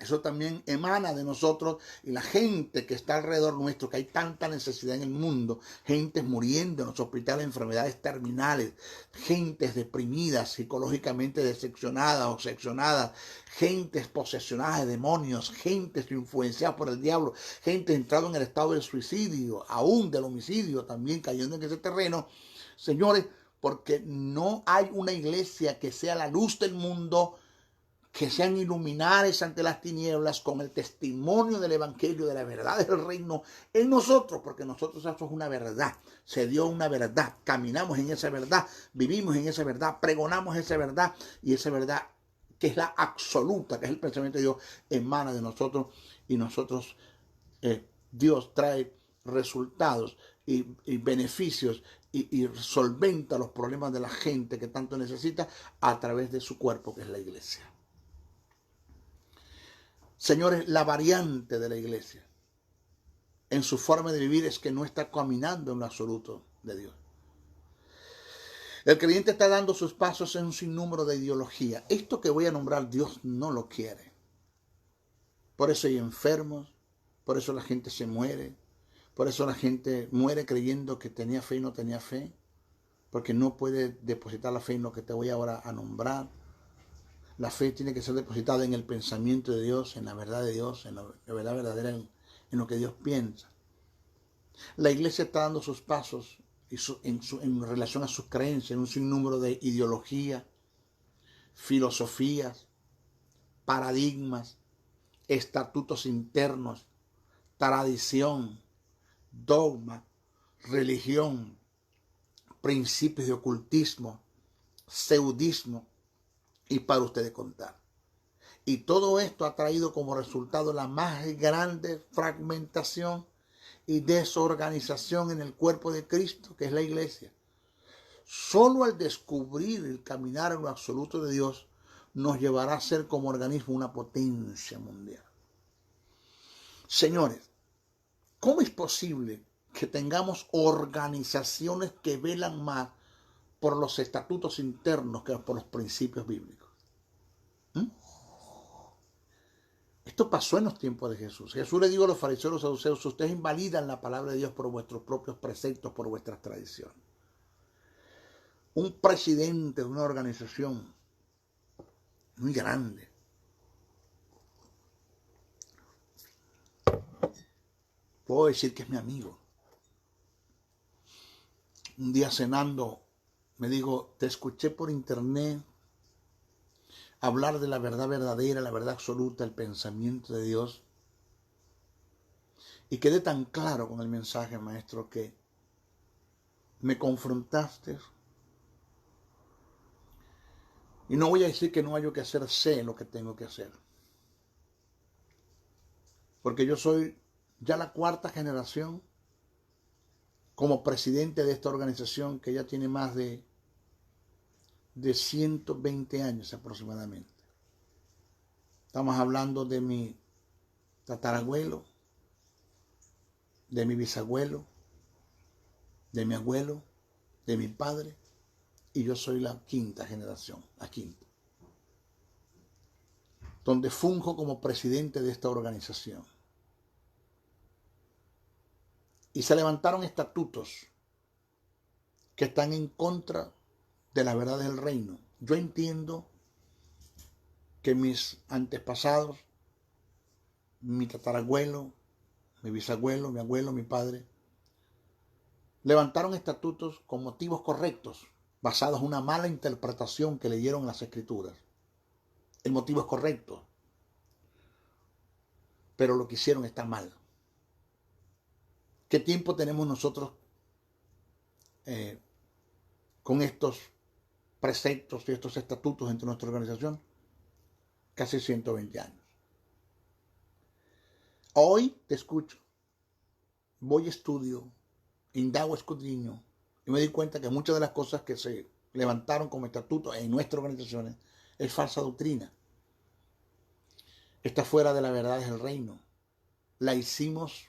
eso también emana de nosotros y la gente que está alrededor nuestro, que hay tanta necesidad en el mundo, gente muriendo en los hospitales, enfermedades terminales, gentes deprimidas, psicológicamente decepcionadas o seccionadas, gentes posesionadas de demonios, gentes influenciadas por el diablo, gente entrada en el estado del suicidio, aún del homicidio, también cayendo en ese terreno. Señores, porque no hay una iglesia que sea la luz del mundo, que sean iluminares ante las tinieblas con el testimonio del evangelio, de la verdad del reino en nosotros, porque nosotros eso es una verdad, se dio una verdad, caminamos en esa verdad, vivimos en esa verdad, pregonamos esa verdad, y esa verdad que es la absoluta, que es el pensamiento de Dios, emana de nosotros, y nosotros, Dios trae resultados y beneficios y solventa los problemas de la gente que tanto necesita a través de su cuerpo, que es la iglesia. Señores, la variante de la iglesia en su forma de vivir es que no está caminando en lo absoluto de Dios. El creyente está dando sus pasos en un sinnúmero de ideología. Esto que voy a nombrar, Dios no lo quiere. Por eso hay enfermos, por eso la gente se muere, por eso la gente muere creyendo que tenía fe y no tenía fe, porque no puede depositar la fe en lo que te voy ahora a nombrar. La fe tiene que ser depositada en el pensamiento de Dios, en la verdad de Dios, en la verdad verdadera, en lo que Dios piensa. La iglesia está dando sus pasos en relación a sus creencias, en un sinnúmero de ideologías, filosofías, paradigmas, estatutos internos, tradición, dogma, religión, principios de ocultismo, seudismo, y para ustedes contar. Y todo esto ha traído como resultado la más grande fragmentación y desorganización en el cuerpo de Cristo, que es la iglesia. Solo al descubrir el caminar en lo absoluto de Dios nos llevará a ser como organismo una potencia mundial. Señores, ¿cómo es posible que tengamos organizaciones que velan más por los estatutos internos que por los principios bíblicos? Esto pasó en los tiempos de Jesús. Jesús le dijo a los fariseos y los saduceos: ustedes invalidan la palabra de Dios por vuestros propios preceptos, por vuestras tradiciones. Un presidente de una organización muy grande puedo decir que es mi amigo. Un día cenando me dijo: te escuché por internet hablar de la verdad verdadera, la verdad absoluta, el pensamiento de Dios, y quedé tan claro con el mensaje, maestro, que me confrontaste Y no voy a decir que no hay que hacer, sé lo que tengo que hacer. Porque yo soy ya la cuarta generación como presidente de esta organización que ya tiene más de 120 años aproximadamente. Estamos hablando de mi tatarabuelo, de mi bisabuelo, de mi abuelo, de mi padre, y yo soy la quinta generación, la quinta, donde funjo como presidente de esta organización. Y se levantaron estatutos que están en contra de la verdad del reino. Yo entiendo que mis antepasados, mi tatarabuelo, mi bisabuelo, mi abuelo, mi padre, levantaron estatutos con motivos correctos, basados en una mala interpretación que leyeron en las Escrituras. El motivo es correcto, pero lo que hicieron está mal. ¿Qué tiempo tenemos nosotros con estos preceptos y estos estatutos entre nuestra organización? Casi 120 años. Hoy te escucho, voy a estudio, indago, escudriño, y me di cuenta que muchas de las cosas que se levantaron como estatutos en nuestras organizaciones es falsa doctrina. Está fuera de la verdad del reino. La hicimos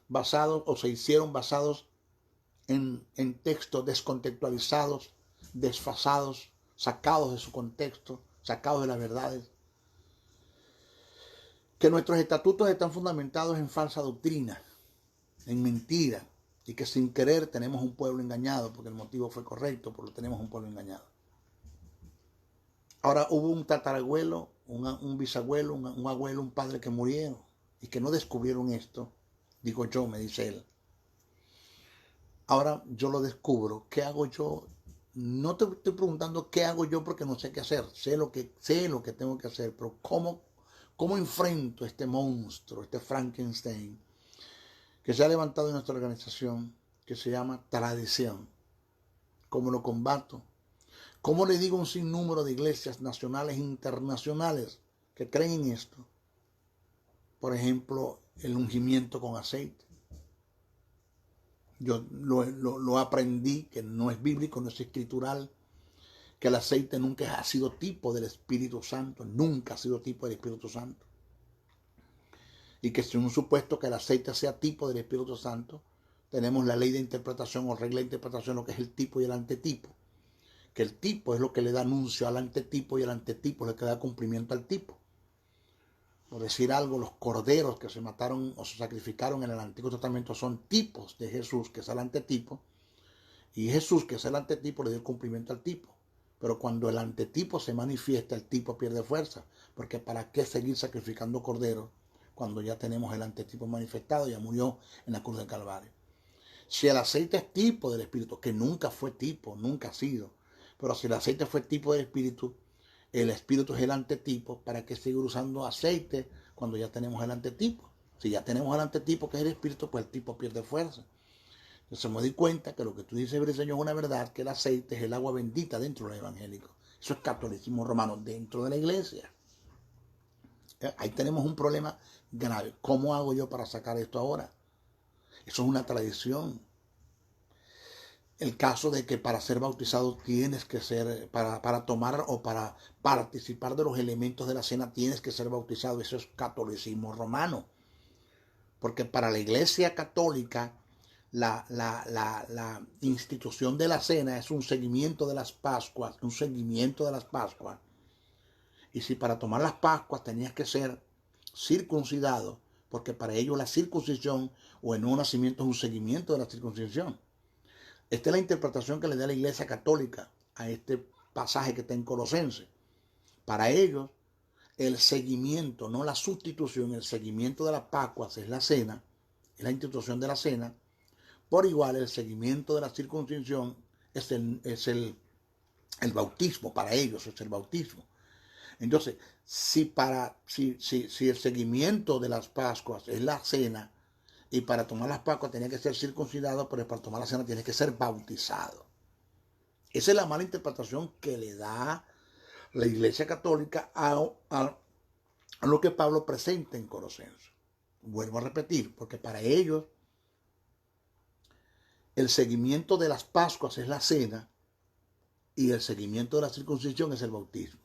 basados o se hicieron basados en textos descontextualizados, desfasados, sacados de su contexto, sacados de las verdades. Que nuestros estatutos están fundamentados en falsa doctrina, en mentira, y que sin querer tenemos un pueblo engañado, porque el motivo fue correcto, pero tenemos un pueblo engañado. Ahora hubo un tatarabuelo, un bisabuelo, un abuelo, un padre que murieron y que no descubrieron esto. Digo yo, me dice él. Ahora yo lo descubro. ¿Qué hago yo? No te estoy preguntando qué hago yo porque no sé qué hacer. Sé lo que tengo que hacer, pero ¿cómo enfrento este monstruo, este Frankenstein que se ha levantado en nuestra organización, que se llama tradición? ¿Cómo lo combato? ¿Cómo le digo a un sinnúmero de iglesias nacionales e internacionales que creen en esto? Por ejemplo, el ungimiento con aceite. Yo lo aprendí, que no es bíblico, no es escritural, que el aceite nunca ha sido tipo del Espíritu Santo, nunca ha sido tipo del Espíritu Santo. Y que si un supuesto que el aceite sea tipo del Espíritu Santo, tenemos la ley de interpretación o regla de interpretación, lo que es el tipo y el antetipo. Que el tipo es lo que le da anuncio al antetipo y el antetipo es lo que da cumplimiento al tipo. Por decir algo, los corderos que se mataron o se sacrificaron en el Antiguo Testamento son tipos de Jesús, que es el antetipo, y Jesús, que es el antetipo, le dio cumplimiento al tipo. Pero cuando el antetipo se manifiesta, el tipo pierde fuerza, porque ¿para qué seguir sacrificando corderos cuando ya tenemos el antetipo manifestado? Ya murió en la cruz del Calvario. Si el aceite es tipo del Espíritu, que nunca fue tipo, nunca ha sido, pero si el aceite fue tipo del Espíritu, el Espíritu es el antetipo. ¿Para qué seguir usando aceite cuando ya tenemos el antetipo? Si ya tenemos el antetipo, que es el Espíritu, pues el tipo pierde fuerza. Entonces me di cuenta que lo que tú dices, Briseño, es una verdad, que el aceite es el agua bendita dentro del evangélico. Eso es catolicismo romano dentro de la iglesia. Ahí tenemos un problema grave. ¿Cómo hago yo para sacar esto ahora? Eso es una tradición. El caso de que para ser bautizado tienes que ser, para tomar o para participar de los elementos de la cena tienes que ser bautizado. Eso es catolicismo romano. Porque para la iglesia católica la institución de la cena es un seguimiento de las Pascuas, Y si para tomar las Pascuas tenías que ser circuncidado, porque para ellos la circuncisión o el nuevo nacimiento es un seguimiento de la circuncisión. Esta es la interpretación que le da la Iglesia Católica a este pasaje que está en Colosenses. Para ellos, el seguimiento, no la sustitución, el seguimiento de las Pascuas es la cena, es la institución de la cena. Por igual, el seguimiento de la circuncisión es el bautismo, para ellos es el bautismo. Entonces, si el seguimiento de las Pascuas es la cena, y para tomar las Pascuas tenía que ser circuncidado, pero para tomar la cena tiene que ser bautizado. Esa es la mala interpretación que le da la Iglesia Católica a lo que Pablo presenta en Colosenses. Vuelvo a repetir, porque para ellos el seguimiento de las Pascuas es la cena y el seguimiento de la circuncisión es el bautismo.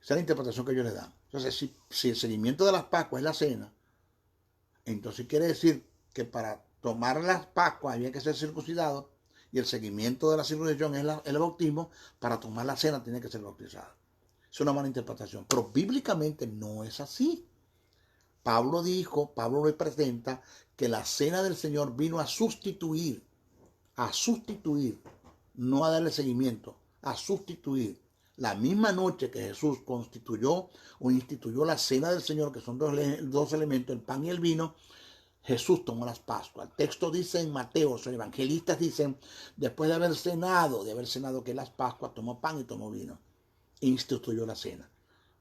Esa es la interpretación que ellos le dan. Entonces, si el seguimiento de las Pascuas es la cena, entonces quiere decir que para tomar las Pascuas había que ser circuncidado y el seguimiento de la circuncisión es el bautismo. Para tomar la cena tiene que ser bautizado. Es una mala interpretación, pero bíblicamente no es así. Pablo le presenta que la cena del Señor vino a sustituir, no a darle seguimiento, a sustituir. La misma noche que Jesús constituyó o instituyó la cena del Señor, que son dos elementos, el pan y el vino, Jesús tomó las Pascuas. El texto dice en Mateo, los evangelistas dicen, después de haber cenado que las Pascuas, tomó pan y tomó vino. E instituyó la cena.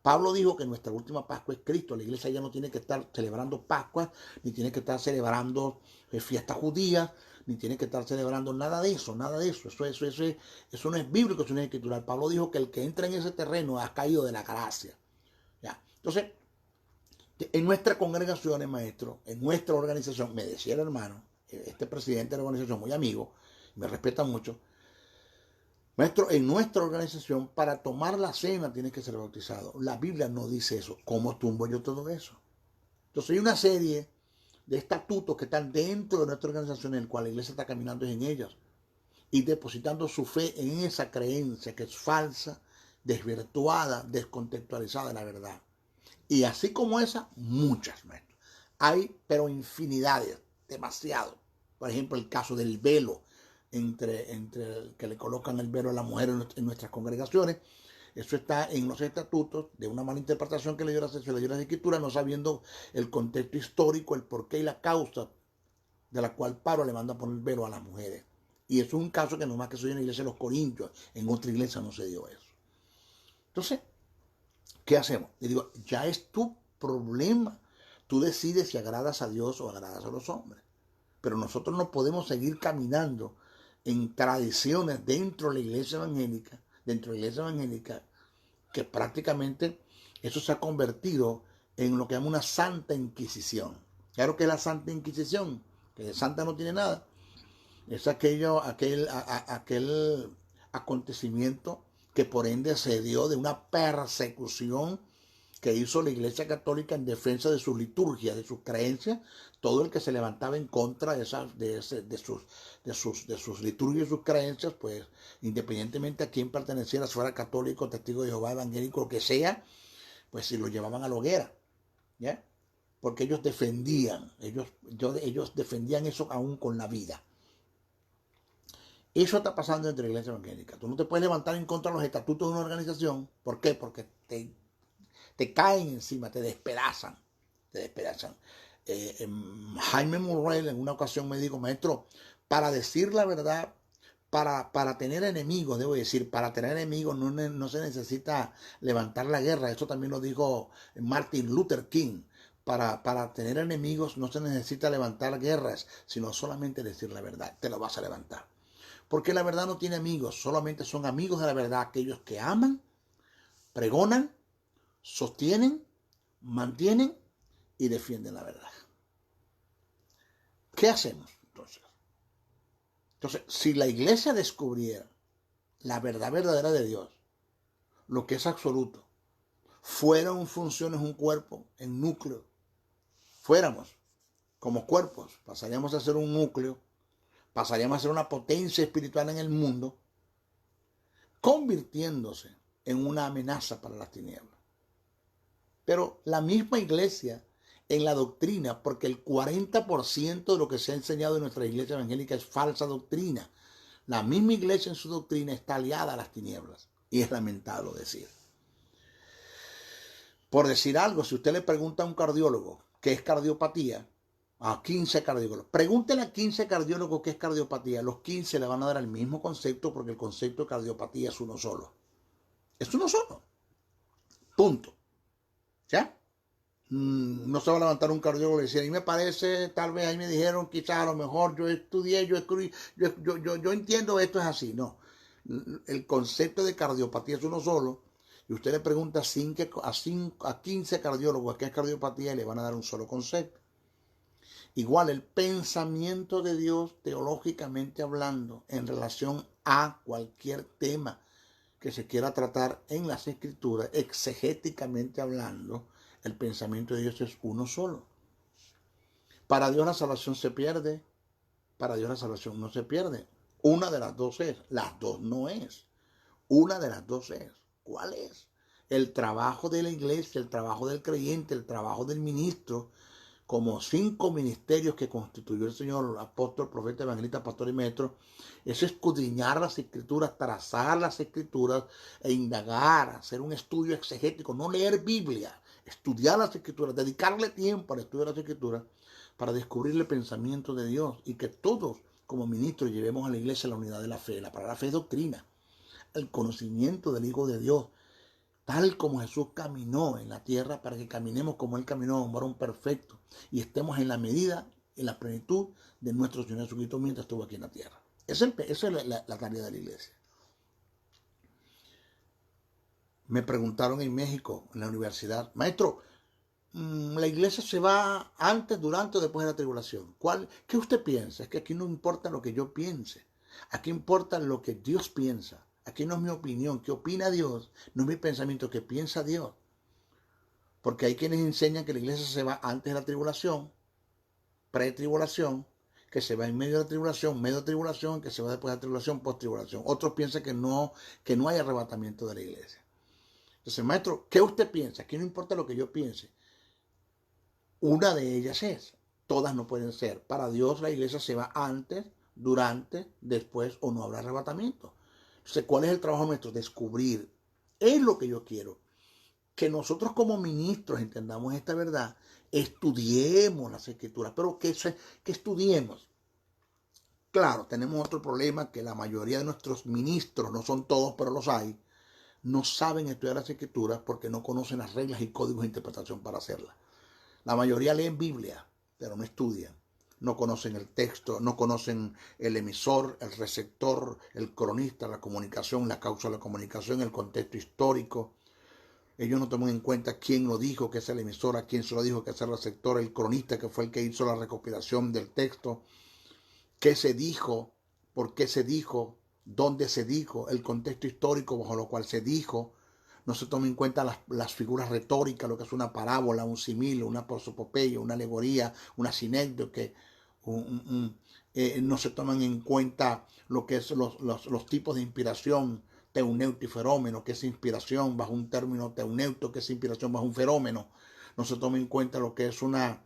Pablo dijo que nuestra última Pascua es Cristo. La iglesia ya no tiene que estar celebrando Pascuas, ni tiene que estar celebrando fiestas judías, ni tiene que estar celebrando nada de eso. Eso no es bíblico, eso no es escritural. Pablo dijo que el que entra en ese terreno ha caído de la gracia. ¿Ya? Entonces, en nuestras congregaciones, maestro, en nuestra organización, me decía el hermano, este presidente de la organización, muy amigo, me respeta mucho, maestro, en nuestra organización, para tomar la cena tienes que ser bautizado. La Biblia no dice eso. ¿Cómo tumbo yo todo eso? Entonces hay una serie de estatutos que están dentro de nuestra organización en el cual la iglesia está caminando en ellas y depositando su fe en esa creencia que es falsa, desvirtuada, descontextualizada de la verdad. Y así como esa, muchas, maestro. Hay, pero infinidades, demasiado. Por ejemplo, el caso del velo, entre el que le colocan el velo a la mujer en nuestras congregaciones. Eso está en los estatutos de una mala interpretación que le dio la Escritura, no sabiendo el contexto histórico, el porqué y la causa de la cual Pablo le manda poner velo a las mujeres. Y eso es un caso que nomás que soy en la iglesia de los Corintios, en otra iglesia no se dio eso. Entonces, ¿qué hacemos? Le digo, ya es tu problema. Tú decides si agradas a Dios o agradas a los hombres. Pero nosotros no podemos seguir caminando en tradiciones dentro de la iglesia evangélica, que prácticamente eso se ha convertido en lo que llama una santa inquisición. Claro que es la santa inquisición, que de santa no tiene nada. Es aquel acontecimiento que por ende se dio de una persecución que hizo la Iglesia Católica en defensa de sus liturgias, de sus creencias. Todo el que se levantaba en contra de sus liturgias y sus creencias, pues independientemente a quién perteneciera, si fuera católico, testigo de Jehová, evangélico, lo que sea, pues si lo llevaban a la hoguera, ¿ya? Porque ellos defendían eso aún con la vida. Eso está pasando entre la iglesia evangélica. Tú no te puedes levantar en contra de los estatutos de una organización. ¿Por qué? Porque te caen encima, te despedazan. Jaime Murrell en una ocasión me dijo, maestro, para decir la verdad, para tener enemigos, debo decir, para tener enemigos no se necesita levantar la guerra. Eso también lo dijo Martin Luther King. Para tener enemigos no se necesita levantar guerras, sino solamente decir la verdad. Te lo vas a levantar. Porque la verdad no tiene amigos, solamente son amigos de la verdad aquellos que aman, pregonan, sostienen, mantienen y defienden la verdad. ¿Qué hacemos entonces? Entonces, si la iglesia descubriera la verdad verdadera de Dios, lo que es absoluto, fueran funciones un cuerpo, en núcleo, fuéramos como cuerpos, pasaríamos a ser un núcleo, pasaríamos a ser una potencia espiritual en el mundo, convirtiéndose en una amenaza para las tinieblas. Pero la misma iglesia en la doctrina, porque el 40% de lo que se ha enseñado en nuestra iglesia evangélica es falsa doctrina. La misma iglesia en su doctrina está aliada a las tinieblas. Y es lamentable decir. Por decir algo, si usted le pregunta a un cardiólogo qué es cardiopatía, a 15 cardiólogos, pregúntele a 15 cardiólogos qué es cardiopatía. Los 15 le van a dar el mismo concepto porque el concepto de cardiopatía es uno solo. Es uno solo. Punto. ¿Ya? No se va a levantar un cardiólogo y decir, ahí me parece, tal vez ahí me dijeron, quizás a lo mejor yo estudié, yo entiendo esto es así. No, el concepto de cardiopatía es uno solo Y usted le pregunta a 15 cardiólogos qué es cardiopatía y le van a dar un solo concepto. Igual el pensamiento de Dios teológicamente hablando en relación a cualquier tema que se quiera tratar en las escrituras, exegéticamente hablando, el pensamiento de Dios es uno solo. Para Dios la salvación se pierde, para Dios la salvación no se pierde. Una de las dos es, las dos no es. Una de las dos es. ¿Cuál es? El trabajo de la iglesia, el trabajo del creyente, el trabajo del ministro, como 5 ministerios que constituyó el Señor, apóstol, profeta, evangelista, pastor y maestro, es escudriñar las escrituras, trazar las escrituras e indagar, hacer un estudio exegético, no leer Biblia, estudiar las escrituras, dedicarle tiempo al estudio de las escrituras para descubrir el pensamiento de Dios y que todos como ministros llevemos a la iglesia la unidad de la fe. La palabra fe es doctrina, el conocimiento del Hijo de Dios, tal como Jesús caminó en la tierra, para que caminemos como Él caminó, un varón perfecto, y estemos en la medida, en la plenitud de nuestro Señor Jesucristo mientras estuvo aquí en la tierra. Esa es la tarea de la iglesia. Me preguntaron en México, en la universidad, maestro, la iglesia se va antes, durante o después de la tribulación. ¿Qué usted piensa? Es que aquí no importa lo que yo piense. Aquí importa lo que Dios piensa. Aquí no es mi opinión. ¿Qué opina Dios? No es mi pensamiento. ¿Qué piensa Dios? Porque hay quienes enseñan que la iglesia se va antes de la tribulación, pre-tribulación, que se va en medio de la tribulación, medio de tribulación, que se va después de la tribulación, post-tribulación. Otros piensan que no hay arrebatamiento de la iglesia. Entonces, maestro, ¿qué usted piensa? Aquí no importa lo que yo piense. Una de ellas es, todas no pueden ser. Para Dios la iglesia se va antes, durante, después o no habrá arrebatamiento. Entonces, ¿cuál es el trabajo nuestro? Descubrir. Es lo que yo quiero. Que nosotros como ministros entendamos esta verdad, estudiemos las escrituras, pero que estudiemos. Claro, tenemos otro problema, que la mayoría de nuestros ministros, no son todos, pero los hay, no saben estudiar las escrituras porque no conocen las reglas y códigos de interpretación para hacerlas. La mayoría leen Biblia, pero no estudian. No conocen el texto, no conocen el emisor, el receptor, el cronista, la comunicación, la causa de la comunicación, el contexto histórico. Ellos no toman en cuenta quién lo dijo, que es el emisor, a quién se lo dijo, que es el receptor, el cronista, que fue el que hizo la recopilación del texto, qué se dijo, por qué se dijo, dónde se dijo, el contexto histórico bajo lo cual se dijo. No se toman en cuenta las figuras retóricas, lo que es una parábola, un simil, una prosopopeya, una alegoría, una sinécdoque. No se toman en cuenta lo que es los tipos de inspiración, teuneuto y ferómeno, que es inspiración bajo un término teuneuto, que es inspiración bajo un ferómeno. No se toma en cuenta lo que es una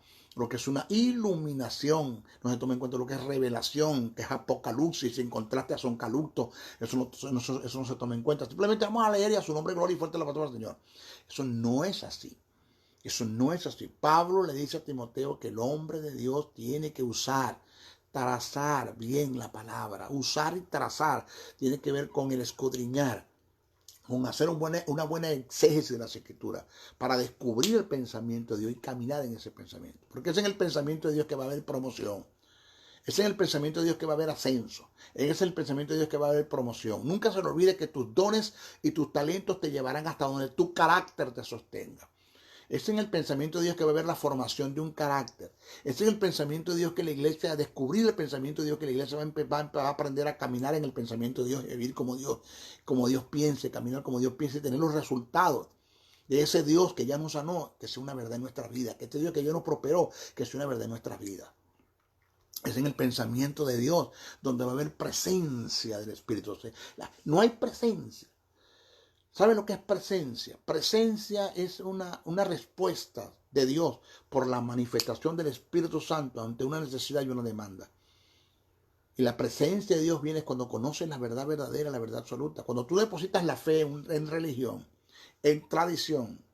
iluminación, no se toma en cuenta lo que es revelación, que es apocalipsis, en contraste a soncalucto. Eso no se toma en cuenta. Simplemente vamos a leer y a su nombre, gloria y fuerte la palabra del Señor. Eso no es así. Eso no es así. Pablo le dice a Timoteo que el hombre de Dios tiene que trazar bien la palabra. Usar y trazar tiene que ver con el escudriñar, con hacer una buena exégesis de las escrituras para descubrir el pensamiento de Dios y caminar en ese pensamiento. Porque es en el pensamiento de Dios que va a haber promoción. Es en el pensamiento de Dios que va a haber ascenso. Es en el pensamiento de Dios que va a haber promoción. Nunca se le olvide que tus dones y tus talentos te llevarán hasta donde tu carácter te sostenga. Es en el pensamiento de Dios que va a haber la formación de un carácter. Es en el pensamiento de Dios que la iglesia, a descubrir el pensamiento de Dios, que la iglesia va a aprender a caminar en el pensamiento de Dios, y vivir como Dios piense, caminar como Dios piense y tener los resultados de ese Dios que ya nos sanó, que sea una verdad en nuestras vidas, que este Dios que ya nos prosperó, que sea una verdad en nuestras vidas. Es en el pensamiento de Dios donde va a haber presencia del Espíritu. No hay presencia. ¿Sabe lo que es presencia? Presencia es una respuesta de Dios por la manifestación del Espíritu Santo ante una necesidad y una demanda. Y la presencia de Dios viene cuando conoces la verdad verdadera, la verdad absoluta. Cuando tú depositas la fe en religión, en tradición,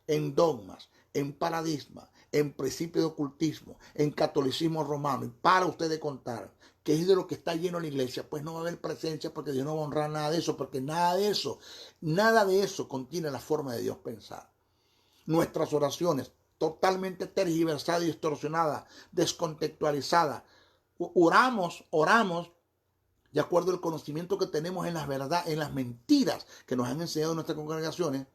en dogmas, en paradigma, en principio de ocultismo, en catolicismo romano, y para usted de contar que es de lo que está lleno la iglesia, pues no va a haber presencia, porque Dios no va a honrar nada de eso, porque nada de eso contiene la forma de Dios pensar. Nuestras oraciones totalmente tergiversadas y distorsionadas, descontextualizadas. Oramos de acuerdo al conocimiento que tenemos en las verdades, en las mentiras que nos han enseñado nuestras congregaciones,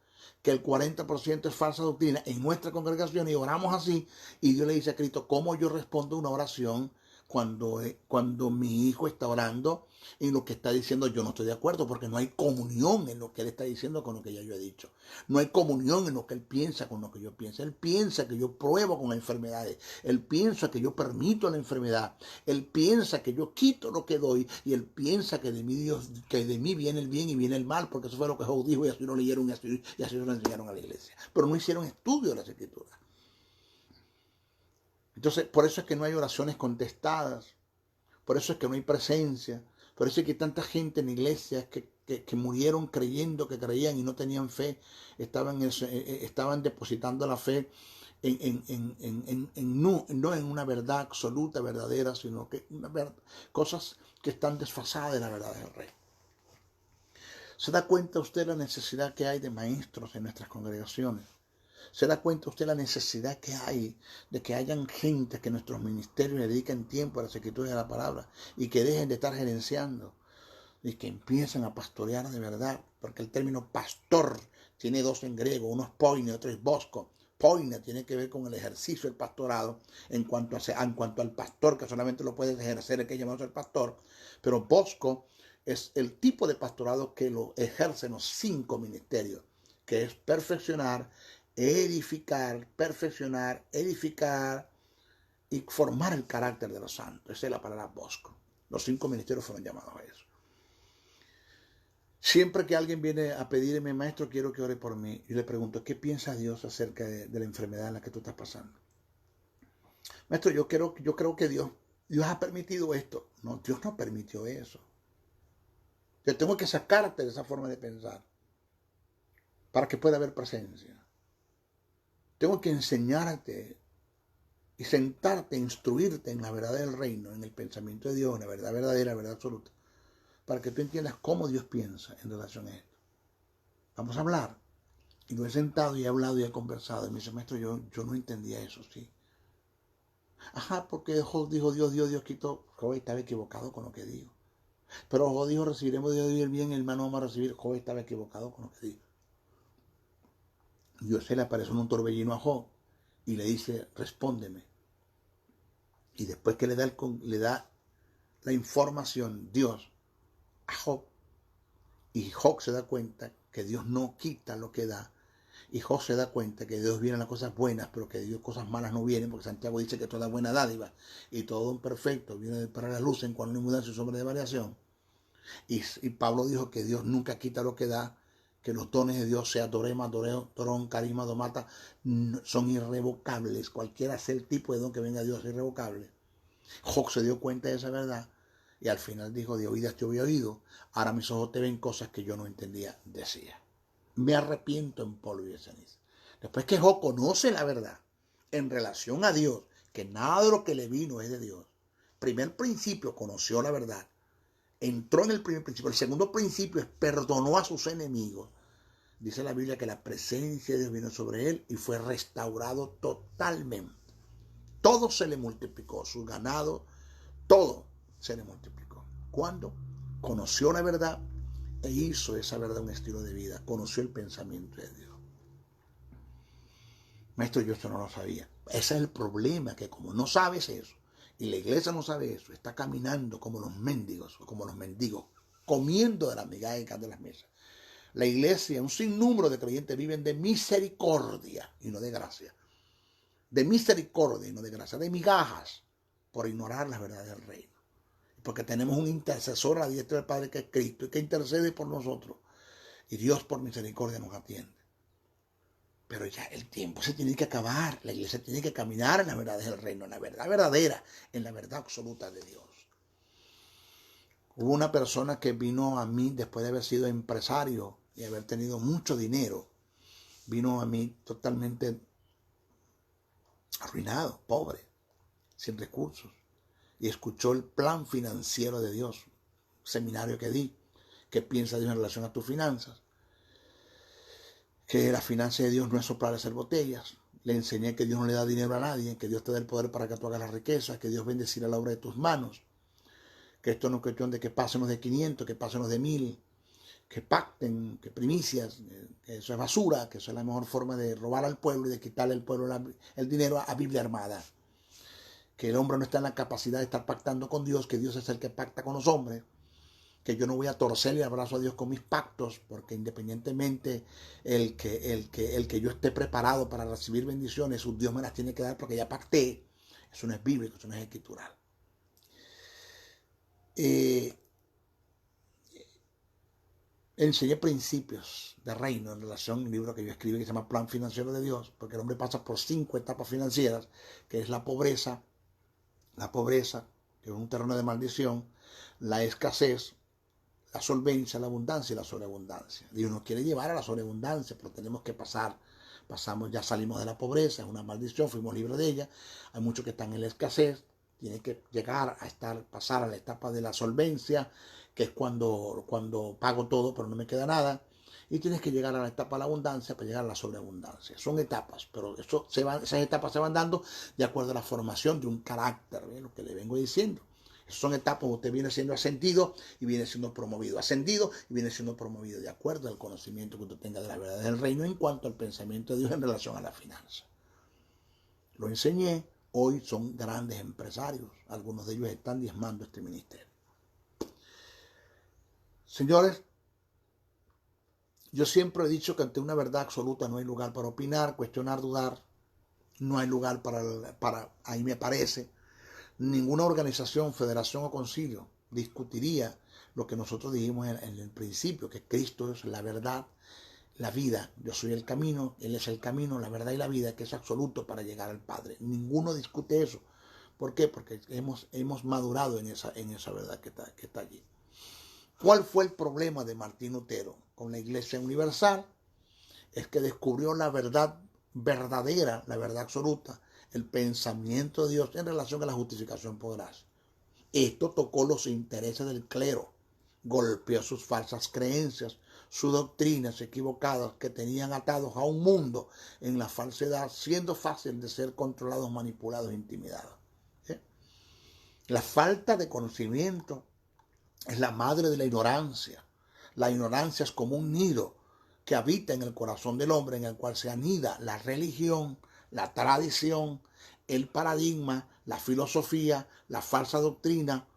que el 40% es falsa doctrina en nuestra congregación y oramos así, y Dios le dice a Cristo, ¿cómo yo respondo una oración cuando mi hijo está orando en lo que está diciendo? Yo no estoy de acuerdo, porque no hay comunión en lo que él está diciendo con lo que ya yo he dicho. No hay comunión en lo que él piensa con lo que yo pienso. Él piensa que yo pruebo con enfermedades. Él piensa que yo permito la enfermedad. Él piensa que yo quito lo que doy, y él piensa que de mí que de mí viene el bien y viene el mal, porque eso fue lo que Job dijo, y así lo leyeron y así se lo enseñaron a la iglesia. Pero no hicieron estudio de las Escrituras. Entonces, por eso es que no hay oraciones contestadas, por eso es que no hay presencia, por eso es que hay tanta gente en iglesias que murieron creyendo que creían y no tenían fe, estaban depositando la fe no en una verdad absoluta, verdadera, sino que cosas que están desfasadas de la verdad del Rey. ¿Se da cuenta usted la necesidad que hay de maestros en nuestras congregaciones? ¿Se da cuenta usted la necesidad que hay de que hayan gente que nuestros ministerios le dediquen tiempo a las escrituras de la palabra y que dejen de estar gerenciando y que empiecen a pastorear de verdad? Porque el término pastor tiene dos en griego, uno es poine, otro es bosco. Poine tiene que ver con el ejercicio del pastorado en cuanto al pastor, que solamente lo puede ejercer el que llamamos el pastor, pero bosco es el tipo de pastorado que lo ejercen los 5 ministerios, que es perfeccionar, edificar, perfeccionar, edificar y formar el carácter de los santos. Esa es la palabra bosco. Los 5 ministerios fueron llamados a eso. Siempre que alguien viene a pedirme, maestro, quiero que ore por mí, yo le pregunto, ¿qué piensa Dios acerca de la enfermedad en la que tú estás pasando? Maestro, yo creo que Dios ha permitido esto. No, Dios no permitió eso. Yo tengo que sacarte de esa forma de pensar para que pueda haber presencia. Tengo que enseñarte y sentarte, instruirte en la verdad del reino, en el pensamiento de Dios, en la verdad verdadera, la verdad absoluta, para que tú entiendas cómo Dios piensa en relación a esto. Vamos a hablar. Y lo he sentado y he hablado y he conversado. Y me dice, maestro, yo no entendía eso, sí. Ajá, porque Job dijo, Dios quitó. Job estaba equivocado con lo que dijo. Pero Job dijo, recibiremos de Dios el bien, el mal no vamos a recibir. Job estaba equivocado con lo que dijo. Dios se le apareció en un torbellino a Job y le dice, respóndeme. Y después que le da la información Dios a Job, y Job se da cuenta que Dios no quita lo que da, y Job se da cuenta que de Dios vienen las cosas buenas, pero que de Dios cosas malas no vienen, porque Santiago dice que toda buena dádiva y todo don perfecto viene para la luz en cuando no hay mudanza y sombra de variación. Y Pablo dijo que Dios nunca quita lo que da, que los dones de Dios, sea dorema, dorón, carisma, domata, son irrevocables. Cualquiera sea el tipo de don que venga a Dios es irrevocable. Job se dio cuenta de esa verdad y al final dijo, de oídas te había oído, ahora mis ojos te ven cosas que yo no entendía, decía. Me arrepiento en polvo y ceniza. Después que Job conoce la verdad en relación a Dios, que nada de lo que le vino es de Dios. Primer principio, conoció la verdad. Entró en el primer principio. El segundo principio es perdonó a sus enemigos. Dice la Biblia que la presencia de Dios vino sobre él y fue restaurado totalmente. Todo se le multiplicó, su ganado, todo se le multiplicó. ¿Cuándo? Conoció la verdad e hizo esa verdad un estilo de vida. Conoció el pensamiento de Dios. Maestro, yo esto no lo sabía. Ese es el problema, que como no sabes eso, y la iglesia no sabe eso, está caminando como los mendigos, comiendo de las migajas de las mesas. La iglesia, un sinnúmero de creyentes viven de misericordia y no de gracia. De misericordia y no de gracia, de migajas, por ignorar las verdades del reino. Porque tenemos un intercesor a la diestra del Padre, que es Cristo, y que intercede por nosotros. Y Dios por misericordia nos atiende. Pero ya el tiempo se tiene que acabar. La iglesia tiene que caminar en las verdades del reino, en la verdad verdadera, en la verdad absoluta de Dios. Hubo una persona que vino a mí después de haber sido empresario y haber tenido mucho dinero. Vino a mí totalmente arruinado, pobre, sin recursos. Y escuchó el plan financiero de Dios, seminario que di, qué piensa Dios en relación a tus finanzas, que la finanza de Dios no es soplar y hacer botellas. Le enseñé que Dios no le da dinero a nadie, que Dios te da el poder para que tú hagas la riqueza, que Dios bendecirá la obra de tus manos, que esto no es cuestión de que pásenos de 500, que pásenos de 1000, que pacten, que primicias, que eso es basura, que eso es la mejor forma de robar al pueblo y de quitarle al pueblo el dinero a Biblia armada. Que el hombre no está en la capacidad de estar pactando con Dios, que Dios es el que pacta con los hombres, que yo no voy a torcerle el brazo a Dios con mis pactos, porque independientemente el que yo esté preparado para recibir bendiciones, Dios me las tiene que dar porque ya pacté. Eso no es bíblico, eso no es escritural. Enseñé principios de reino en relación a un libro que yo escribí que se llama Plan Financiero de Dios, porque el hombre pasa por 5 etapas financieras, que es la pobreza, que es un terreno de maldición, la escasez, la solvencia, la abundancia y la sobreabundancia. Dios nos quiere llevar a la sobreabundancia, pero tenemos que pasamos, ya salimos de la pobreza, es una maldición, fuimos libres de ella. Hay muchos que están en la escasez, tienen que llegar a pasar a la etapa de la solvencia, que es cuando pago todo pero no me queda nada. Y tienes que llegar a la etapa de la abundancia para llegar a la sobreabundancia. Son etapas, pero esas etapas se van dando de acuerdo a la formación de un carácter, ¿bien? Lo que le vengo diciendo. Son etapas donde usted viene siendo ascendido y viene siendo promovido. Ascendido y viene siendo promovido de acuerdo al conocimiento que usted tenga de la verdad del reino en cuanto al pensamiento de Dios en relación a la finanza. Lo enseñé, hoy son grandes empresarios. Algunos de ellos están diezmando este ministerio. Señores, yo siempre he dicho que ante una verdad absoluta no hay lugar para opinar, cuestionar, dudar. No hay lugar para ahí me parece, ninguna organización, federación o concilio discutiría lo que nosotros dijimos en el principio, que Cristo es la verdad, la vida. Yo soy el camino, Él es el camino, la verdad y la vida, que es absoluto para llegar al Padre. Ninguno discute eso. ¿Por qué? Porque hemos madurado en esa verdad que está allí. ¿Cuál fue el problema de Martín Lutero con la Iglesia Universal? Es que descubrió la verdad verdadera, la verdad absoluta, el pensamiento de Dios en relación a la justificación por gracia. Esto tocó los intereses del clero, golpeó sus falsas creencias, sus doctrinas equivocadas que tenían atados a un mundo en la falsedad, siendo fácil de ser controlados, manipulados, intimidados. ¿Sí? La falta de conocimiento es la madre de la ignorancia. La ignorancia es como un nido que habita en el corazón del hombre, en el cual se anida la religión, la tradición, el paradigma, la filosofía, la falsa doctrina,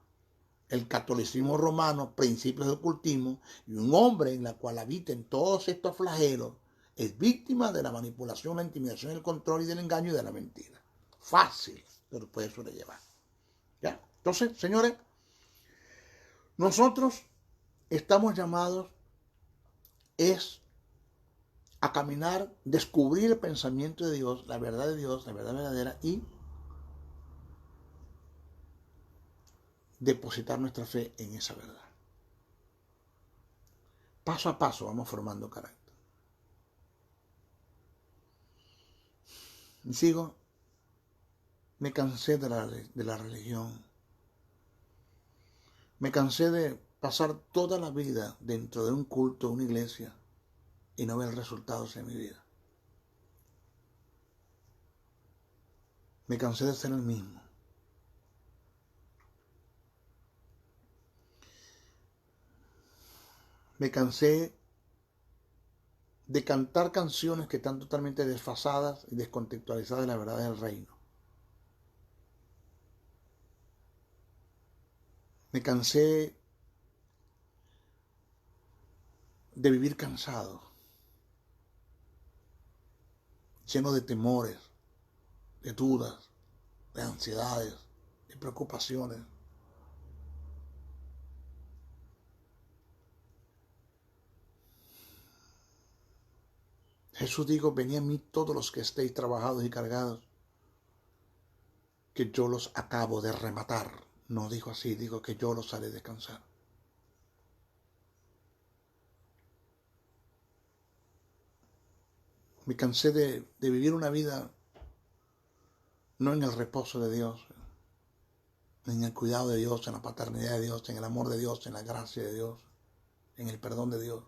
el catolicismo romano, principios de ocultismo, y un hombre en la cual habiten todos estos flagelos es víctima de la manipulación, la intimidación, el control y del engaño y de la mentira. Fácil, pero puede sobrellevar. ¿Ya? Entonces, señores, nosotros estamos llamados a caminar, descubrir el pensamiento de Dios, la verdad de Dios, la verdad verdadera, y depositar nuestra fe en esa verdad. Paso a paso vamos formando carácter. Y sigo, me cansé de la religión. Me cansé de pasar toda la vida dentro de un culto, una iglesia, y no ver resultados en mi vida. Me cansé de ser el mismo. Me cansé de cantar canciones que están totalmente desfasadas y descontextualizadas de la verdad del reino. Me cansé de vivir cansado, lleno de temores, de dudas, de ansiedades, de preocupaciones. Jesús dijo, venid a mí todos los que estéis trabajados y cargados, que yo los acabo de rematar. No dijo así, dijo que yo los haré descansar. Me cansé de vivir una vida no en el reposo de Dios, en el cuidado de Dios, en la paternidad de Dios, en el amor de Dios, en la gracia de Dios, en el perdón de Dios.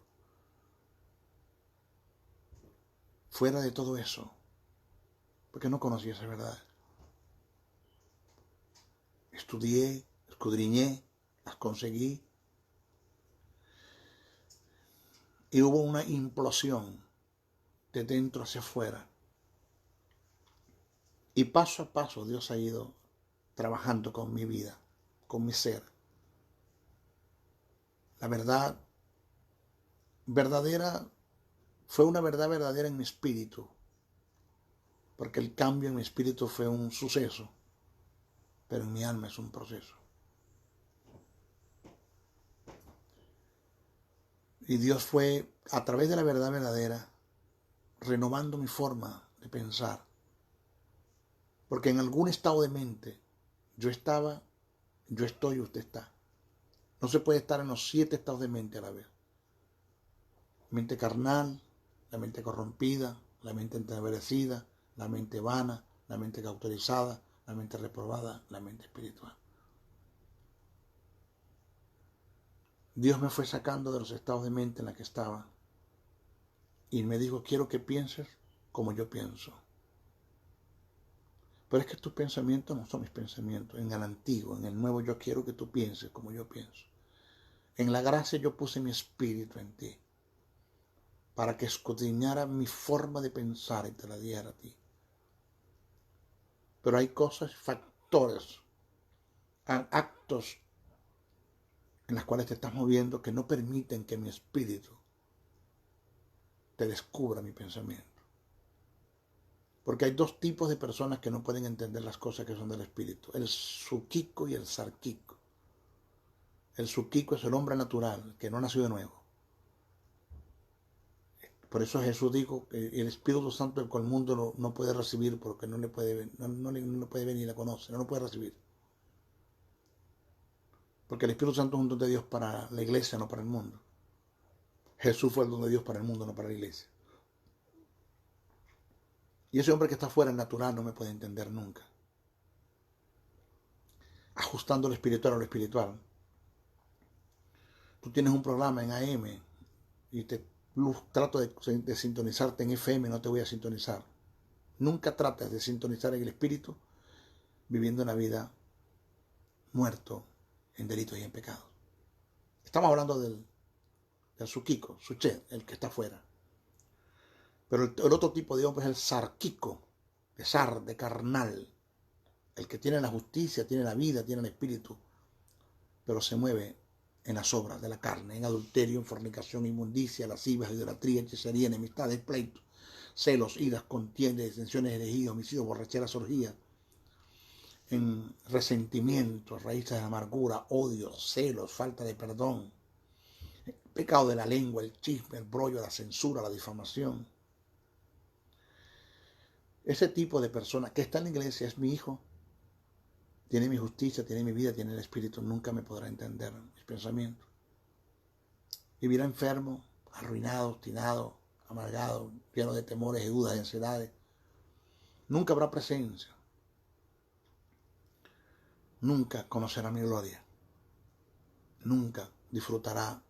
Fuera de todo eso, porque no conocía esa verdad. Estudié, escudriñé, las conseguí. y hubo una implosión de dentro hacia afuera. Y paso a paso Dios ha ido trabajando con mi vida, con mi ser. La verdad verdadera fue una verdad verdadera en mi espíritu, porque el cambio en mi espíritu fue un suceso, pero en mi alma es un proceso. Y Dios fue, a través de la verdad verdadera, renovando mi forma de pensar. Porque en algún estado de mente yo estaba, yo estoy, usted está. No se puede estar en los 7 estados de mente a la vez. Mente carnal, la mente corrompida, la mente entenebrecida, la mente vana, la mente cauterizada, la mente reprobada, la mente espiritual. Dios me fue sacando de los estados de mente en los que estaba y me dijo, quiero que pienses como yo pienso. Pero es que tus pensamientos no son mis pensamientos. En el antiguo, en el nuevo, yo quiero que tú pienses como yo pienso. En la gracia yo puse mi espíritu en ti para que escudriñara mi forma de pensar y te la diera a ti. Pero hay cosas, factores, actos en las cuales te estás moviendo que no permiten que mi espíritu te descubra mi pensamiento. Porque hay 2 tipos de personas que no pueden entender las cosas que son del espíritu. El psúquico y el sarquico. El psúquico es el hombre natural, que no nació de nuevo. Por eso Jesús dijo que el Espíritu Santo el cual el mundo no puede recibir porque no le puede venir y la conoce, no lo puede recibir. Porque el Espíritu Santo es un don de Dios para la iglesia, no para el mundo. Jesús fue el don de Dios para el mundo, no para la iglesia. Y ese hombre que está fuera, el natural, no me puede entender nunca. Ajustando lo espiritual a lo espiritual. Tú tienes un programa en AM y trato de sintonizarte en FM, no te voy a sintonizar. Nunca trates de sintonizar en el espíritu viviendo una vida muerto en delitos y en pecados. Estamos hablando del psúquico, suché, el que está afuera. Pero el otro tipo de hombre es el sarquico, de sar, de carnal. El que tiene la justicia, tiene la vida, tiene el espíritu, pero se mueve en las obras de la carne, en adulterio, en fornicación, inmundicia, lascivia, idolatría, hechicería, enemistades, pleitos, celos, iras, contiendas, disensiones, herejías, homicidios, borracheras, orgías, en resentimientos, raíces de amargura, odio, celos, falta de perdón, pecado de la lengua, el chisme, el brollo, la censura, la difamación. Ese tipo de persona que está en la iglesia es mi hijo, tiene mi justicia, tiene mi vida, tiene el espíritu, nunca me podrá entender mis pensamientos. Vivirá enfermo, arruinado, obstinado, amargado, lleno de temores, de dudas, de ansiedades. Nunca habrá presencia. Nunca conocerá mi gloria. Nunca disfrutará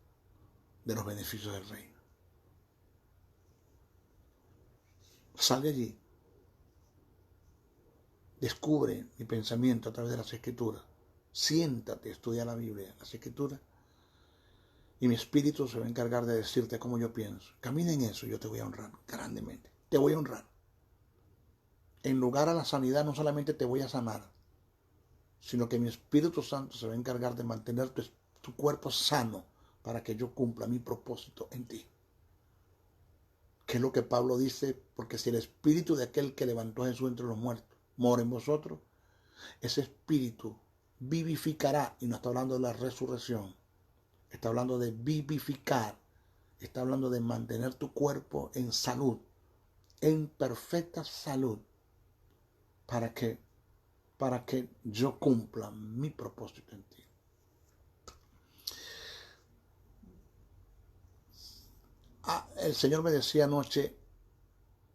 de los beneficios del reino. Sal de allí. Descubre mi pensamiento a través de las Escrituras. Siéntate, estudia la Biblia, las Escrituras. Y mi espíritu se va a encargar de decirte cómo yo pienso. Camina en eso, yo te voy a honrar grandemente. Te voy a honrar. En lugar a la sanidad, no solamente te voy a sanar, sino que mi Espíritu Santo se va a encargar de mantener tu cuerpo sano para que yo cumpla mi propósito en ti. ¿Qué es lo que Pablo dice? Porque si el espíritu de aquel que levantó a Jesús entre los muertos mora en vosotros, ese espíritu vivificará, y no está hablando de la resurrección, está hablando de vivificar, está hablando de mantener tu cuerpo en salud, en perfecta salud, para que yo cumpla mi propósito en ti. El Señor me decía anoche,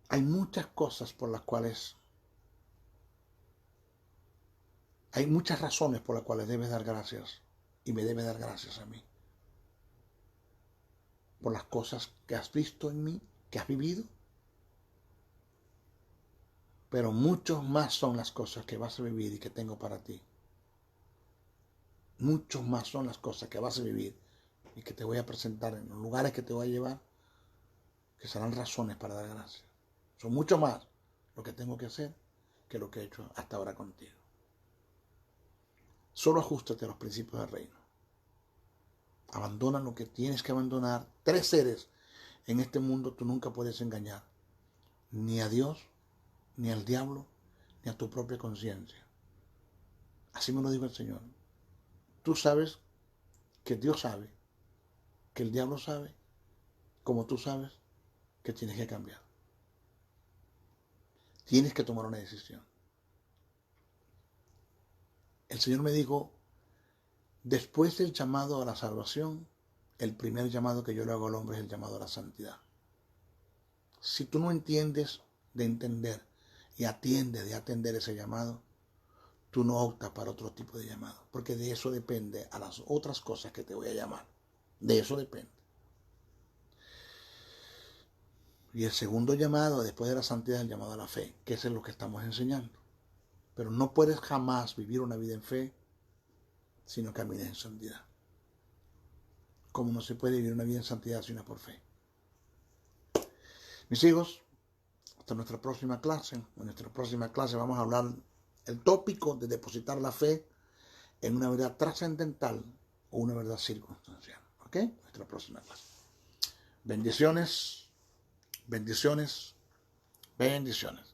hay muchas cosas por las cuales, hay muchas razones por las cuales debes dar gracias y me debes dar gracias a mí. Por las cosas que has visto en mí, que has vivido. Pero mucho más son las cosas que vas a vivir y que tengo para ti. Mucho más son las cosas que vas a vivir y que te voy a presentar en los lugares que te voy a llevar. que serán razones para dar gracias. Son mucho más lo que tengo que hacer que lo que he hecho hasta ahora contigo. Solo ajústate a los principios del reino. Abandona lo que tienes que abandonar. 3 seres en este mundo tú nunca puedes engañar. Ni a Dios, ni al diablo, ni a tu propia conciencia. Así me lo dijo el Señor. Tú sabes que Dios sabe, que el diablo sabe, como tú sabes que tienes que cambiar. Tienes que tomar una decisión. El Señor me dijo, después del llamado a la salvación, el primer llamado que yo le hago al hombre es el llamado a la santidad. Si tú no entiendes de entender y atiendes de atender ese llamado, tú no optas para otro tipo de llamado, porque de eso depende a las otras cosas que te voy a llamar. De eso depende. Y el segundo llamado, después de la santidad, es el llamado a la fe, que es lo que estamos enseñando. Pero no puedes jamás vivir una vida en fe si no caminas en santidad. Como no se puede vivir una vida en santidad si no es por fe. Mis hijos, hasta nuestra próxima clase. En nuestra próxima clase vamos a hablar el tópico de depositar la fe en una verdad trascendental o una verdad circunstancial. ¿Ok? Nuestra próxima clase. Bendiciones, bendiciones, bendiciones.